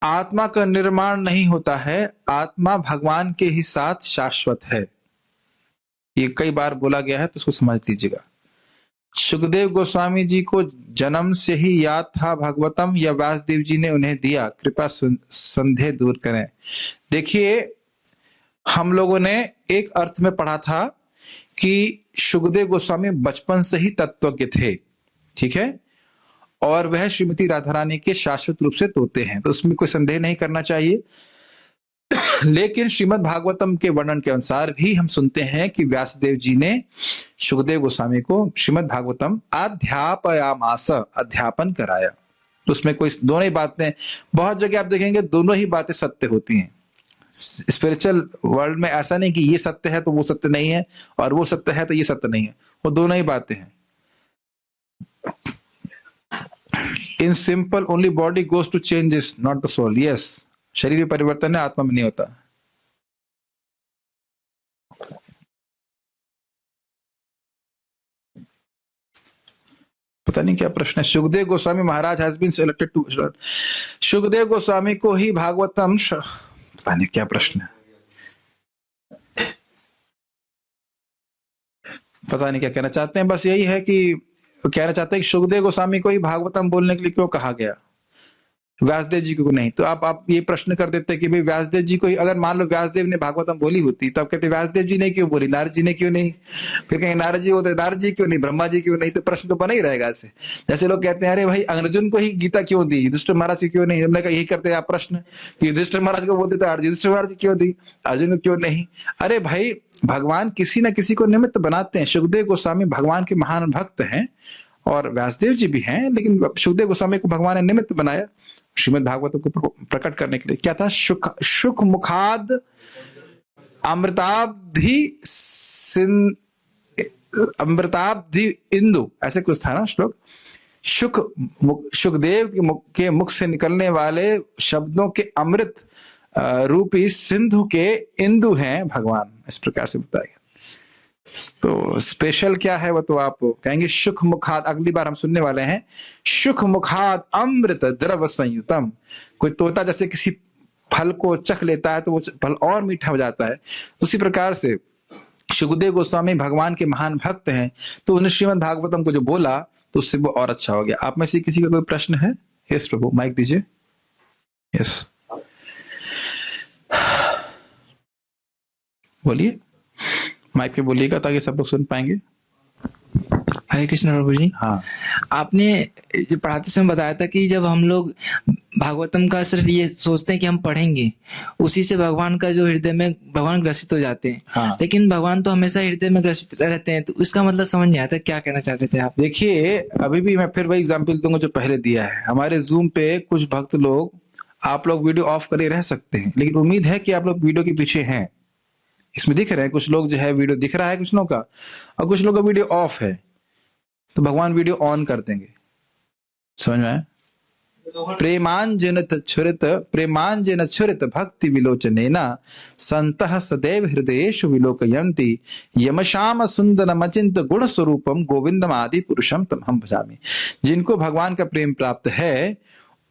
आत्मा का निर्माण नहीं होता है, आत्मा भगवान के ही साथ शाश्वत है। ये कई बार बोला गया है तो उसको समझ लीजिएगा। सुखदेव गोस्वामी जी को जन्म से ही याद था भगवतम, या व्यासदेव जी ने उन्हें दिया, कृपा संदेह दूर करें। देखिए, हम लोगों ने एक अर्थ में पढ़ा था कि सुखदेव गोस्वामी बचपन से ही तत्वज्ञ थे, ठीक है, और वह श्रीमती राधा रानी के शाश्वत रूप से तोते हैं, तो उसमें कोई संदेह नहीं करना चाहिए। लेकिन श्रीमद् भागवतम के वर्णन के अनुसार भी हम सुनते हैं कि व्यासदेव जी ने सुखदेव गोस्वामी को श्रीमद् भागवतम अध्यापयामास, अध्यापन कराया। तो उसमें कोई दोनों ही बातें, बहुत जगह आप देखेंगे दोनों ही बातें सत्य होती हैं। स्पिरिचुअल वर्ल्ड में ऐसा नहीं कि ये सत्य है तो वो सत्य नहीं है, और वो सत्य है तो ये सत्य नहीं है, वो दोनों ही बातें हैं। In simple only body goes to changes not the soul. Yes, शरीर में परिवर्तन है, आत्मा में नहीं होता। पता नहीं क्या प्रश्न है। Sukhdev Goswami Maharaj has been selected to, Sukhdev Goswami को ही भागवतम, पता नहीं क्या प्रश्न है, पता नहीं क्या कहना चाहते हैं। बस यही है कि कहना चाहते हैं कि सुखदेव गोस्वामी को ही भागवतम बोलने के लिए क्यों कहा गया, व्यासदेव जी को नहीं। तो आप ये प्रश्न कर देते कि भाई व्यासदेव जी को ही, अगर मान लो व्यासदेव ने भागवतम बोली होती तो आप कहते व्यासदेव जी ने क्यों बोली, नारद जी ने क्यों नहीं? फिर कहेंगे नारद जी होते, नारद जी क्यों नहीं, ब्रह्मा जी क्यों नहीं? तो प्रश्न तो बना ही रहेगा ऐसे। जैसे लोग कहते हैं अरे भाई अर्जुन को ही गीता क्यों दी, युधिष्ठिर महाराज को क्यों नहीं? हमने कहा यही करते हैं आप प्रश्न कि युधिष्ठिर महाराज को बोलते तो युधिष्ठिर महाराज जी क्यों दी, अर्जुन को क्यों नहीं? अरे भाई भगवान किसी ना किसी को निमित्त बनाते हैं। सुखदेव गोस्वामी भगवान के महान भक्त हैं और व्यासदेव जी भी हैं, लेकिन सुखदेव गोस्वामी को भगवान ने निमित्त बनाया श्रीमद् भागवत को प्रकट करने के लिए। क्या था? सुख मुखाद अमृताब्धि अमृताब्धि इंदु, ऐसे कुछ था ना श्लोक। सुखदेव के मुख से निकलने वाले शब्दों के अमृत रूपी सिंधु के इंदु हैं भगवान, इस प्रकार से बताया गया। तो स्पेशल क्या है वो तो आप कहेंगे सुख मुखाद, अगली बार हम सुनने वाले हैं। सुख मुखाद अमृत द्रव संयुतम। कोई तोता जैसे किसी फल को चख लेता है तो वो फल और मीठा हो जाता है, उसी प्रकार से सुखदेव गोस्वामी भगवान के महान भक्त हैं, तो उन्होंने श्रीमद् भागवतम को जो बोला तो उससे वो और अच्छा हो गया। आप में से किसी का कोई प्रश्न है? यस प्रभु, माइक दीजिए। यस बोलिए, माइक पे बोलिएगा ताकि सब लोग सुन पाएंगे। हरे कृष्ण प्रभु जी। हाँ, आपने जो पढ़ाते समय बताया था कि जब हम लोग भागवतम का सिर्फ ये सोचते हैं कि हम पढ़ेंगे, उसी से भगवान का जो हृदय में भगवान ग्रसित हो जाते हैं। हाँ। लेकिन भगवान तो हमेशा हृदय में ग्रसित रहते हैं, तो इसका मतलब समझ नहीं आता, क्या कहना चाहते थे आप? देखिए अभी भी मैं फिर वही एग्जाम्पल दूंगा जो पहले दिया है। हमारे जूम पे कुछ भक्त लोग, आप लोग वीडियो ऑफ करे रह सकते हैं, लेकिन उम्मीद है कि आप लोग वीडियो के पीछे हैं। इसमें दिख रहे हैं कुछ लोग जो है वीडियो दिख रहा है कुछ लोगों का, और कुछ लोगों का वीडियो ऑफ है, तो भगवान वीडियो ऑन कर देंगे। समझ में आया? प्रेमांजन छुरित भक्ति विलोचनेना संतः सदैव हृदयेषु विलोकयन्ति यमशाम सुंदरम अचिंत गुण स्वरूपम गोविंदम आदि पुरुषम तमहम भजामि। जिनको भगवान का प्रेम प्राप्त है,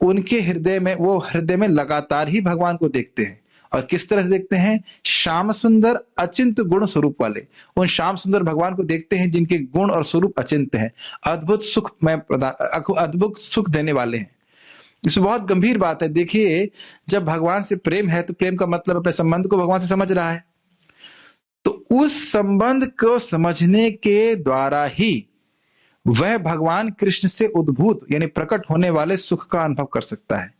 उनके हृदय में, वो हृदय में लगातार ही भगवान को देखते हैं। और किस तरह से देखते हैं? श्याम सुंदर अचिंत गुण स्वरूप वाले, उन श्याम सुंदर भगवान को देखते हैं जिनके गुण और स्वरूप अचिंत हैं, अद्भुत सुख में अद्भुत सुख देने वाले हैं। इसमें बहुत गंभीर बात है। देखिए जब भगवान से प्रेम है तो प्रेम का मतलब अपने संबंध को भगवान से समझ रहा है, तो उस संबंध को समझने के द्वारा ही वह भगवान कृष्ण से उद्भूत यानी प्रकट होने वाले सुख का अनुभव कर सकता है।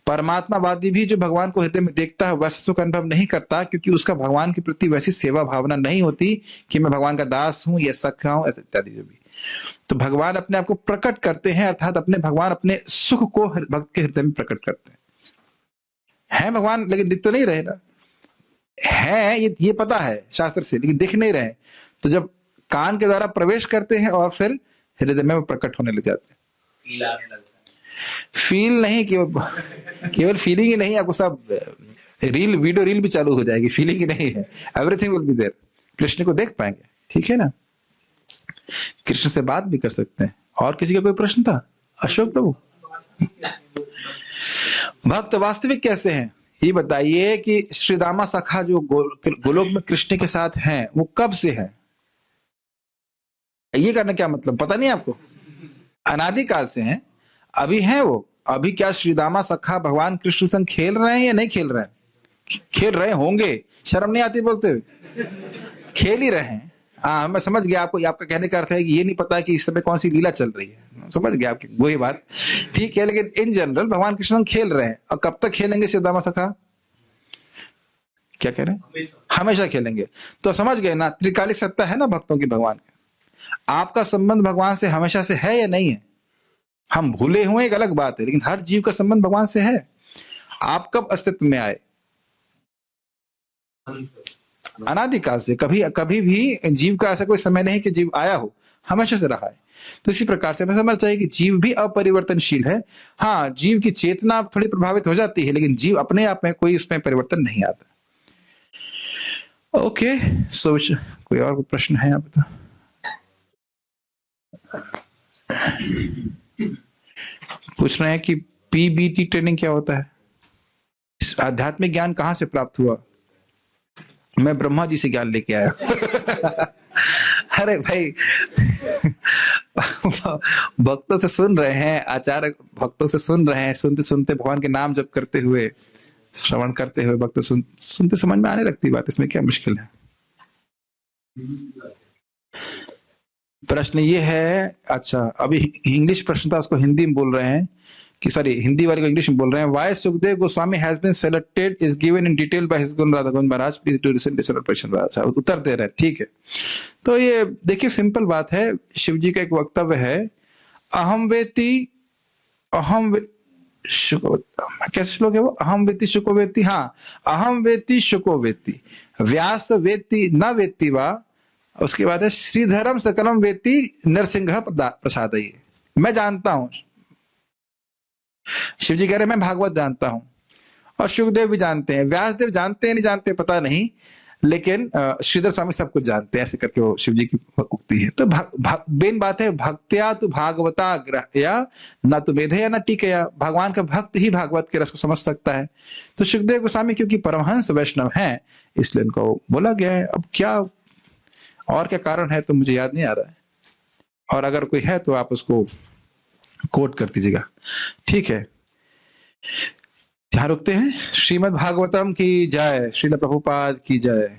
परमात्मावादी भी जो भगवान को हृदय में देखता है वैसा सुख अनुभव नहीं करता, क्योंकि उसका भगवान के प्रति वैसी सेवा भावना नहीं होती कि मैं भगवान का दास हूं या सखा हूं, ऐसा इत्यादि। जो भी तो भगवान अपने आप को प्रकट करते हैं, अर्थात अपने भगवान अपने सुख को भक्त के हृदय में प्रकट करते हैं भगवान, लेकिन दिख तो नहीं रहे ना, है ये पता है शास्त्र से, लेकिन दिख नहीं रहे। तो जब कान के द्वारा प्रवेश करते हैं और फिर हृदय में प्रकट होने लग जाते हैं। फील नहीं, केवल फीलिंग ही नहीं, आपको सब वीडियो रील भी चालू हो जाएगी, फीलिंग ही नहीं है, everything will be there. Krishna को देख पाएंगे, ठीक है ना, कृष्ण से बात भी कर सकते हैं। और किसी का कोई प्रश्न था? अशोक प्रभु, भक्त वास्तविक कैसे हैं ये बताइए। कि श्रीदामा सखा जो गोलोक में कृष्ण के साथ हैं, वो कब से है? ये करना क्या मतलब, पता नहीं आपको? अनादिकाल से हैं, अभी हैं वो। अभी क्या श्रीदामा सखा भगवान कृष्ण संग खेल रहे हैं या नहीं खेल रहे हैं? खेल रहे होंगे, शर्म नहीं आती बोलते हुए? खेल ही रहे हैं। हाँ, मैं समझ गया आपको, आपका कहने का अर्थ है कि ये नहीं पता कि इस समय कौन सी लीला चल रही है, समझ गया आपकी वही बात, ठीक है। लेकिन इन जनरल भगवान कृष्ण खेल रहे हैं, और कब तक खेलेंगे श्रीदामा सखा? क्या कह रहे हैं? हमेशा खेलेंगे। तो समझ गए ना, त्रिकालिक सत्ता है ना भक्तों की भगवान की। आपका संबंध भगवान से हमेशा से है या नहीं है? हम भूले हुए एक अलग बात है, लेकिन हर जीव का संबंध भगवान से है। आप कब अस्तित्व में आए? अनादिकाल से। कभी कभी भी जीव का ऐसा कोई समय नहीं कि जीव आया हो, हमेशा से रहा है। तो इसी प्रकार से हमें समझना चाहिए कि जीव भी अपरिवर्तनशील है। हाँ, जीव की चेतना थोड़ी प्रभावित हो जाती है, लेकिन जीव अपने आप में कोई इसमें परिवर्तन नहीं आता। ओके, सो कोई और प्रश्न है? आप बता। पूछ रहे हैं कि पीबीटी ट्रेनिंग क्या होता है? आध्यात्मिक ज्ञान कहाँ से प्राप्त हुआ? मैं ब्रह्मा जी से ज्ञान लेके आया। अरे भाई, भक्तों से सुन रहे हैं, आचार्य भक्तों से सुन रहे हैं, सुनते सुनते भगवान के नाम जप करते हुए, श्रवण करते हुए भक्त सुनते समझ में आने लगती बात, इसमें क्या मुश्किल है? प्रश्न ये है, अच्छा अभी इंग्लिश प्रश्न था, उसको हिंदी में बोल रहे हैं कि सॉरी, हिंदी वाले को इंग्लिश में बोल रहे हैं। Why Sukhdev Goswami has been selected is given in detail by his guru Radha Govind Maharaj, please do listen प्रश्न। अच्छा, उत्तर दे रहे हैं, ठीक है। तो ये देखिए सिंपल बात है, शिव जी का एक वक्तव्य है, अहम वेति कैसे श्लोक है वो? अहम वेति शुको वेति, हाँ, अहम वेति शुको वेति, व्यास वेति न वेति वा। उसके बाद है श्रीधरम सकलम वेति नरसिंह प्रसादये। मैं जानता हूं, शिव जी कह रहे मैं भागवत जानता हूं, और सुखदेव भी जानते हैं, व्यासदेव जानते हैं नहीं जानते पता नहीं, लेकिन श्रीधर स्वामी सब कुछ जानते हैं, ऐसे करके वो शिव जी की उक्ति है। तो बेन बात है, भक्त्या तु भागवता ग्रहया न तो मेधया न टीकया। भगवान का भक्त ही भागवत के रस को समझ सकता है। तो सुखदेव गोस्वामी क्योंकि परमहंस वैष्णव हैं, इसलिए उनको बोला गया है। अब क्या और क्या कारण है तो मुझे याद नहीं आ रहा है, और अगर कोई है तो आप उसको कोट कर दीजिएगा, ठीक है। यहाँ रुकते हैं। श्रीमद् भागवतम की जय, श्रील प्रभुपाद की जय।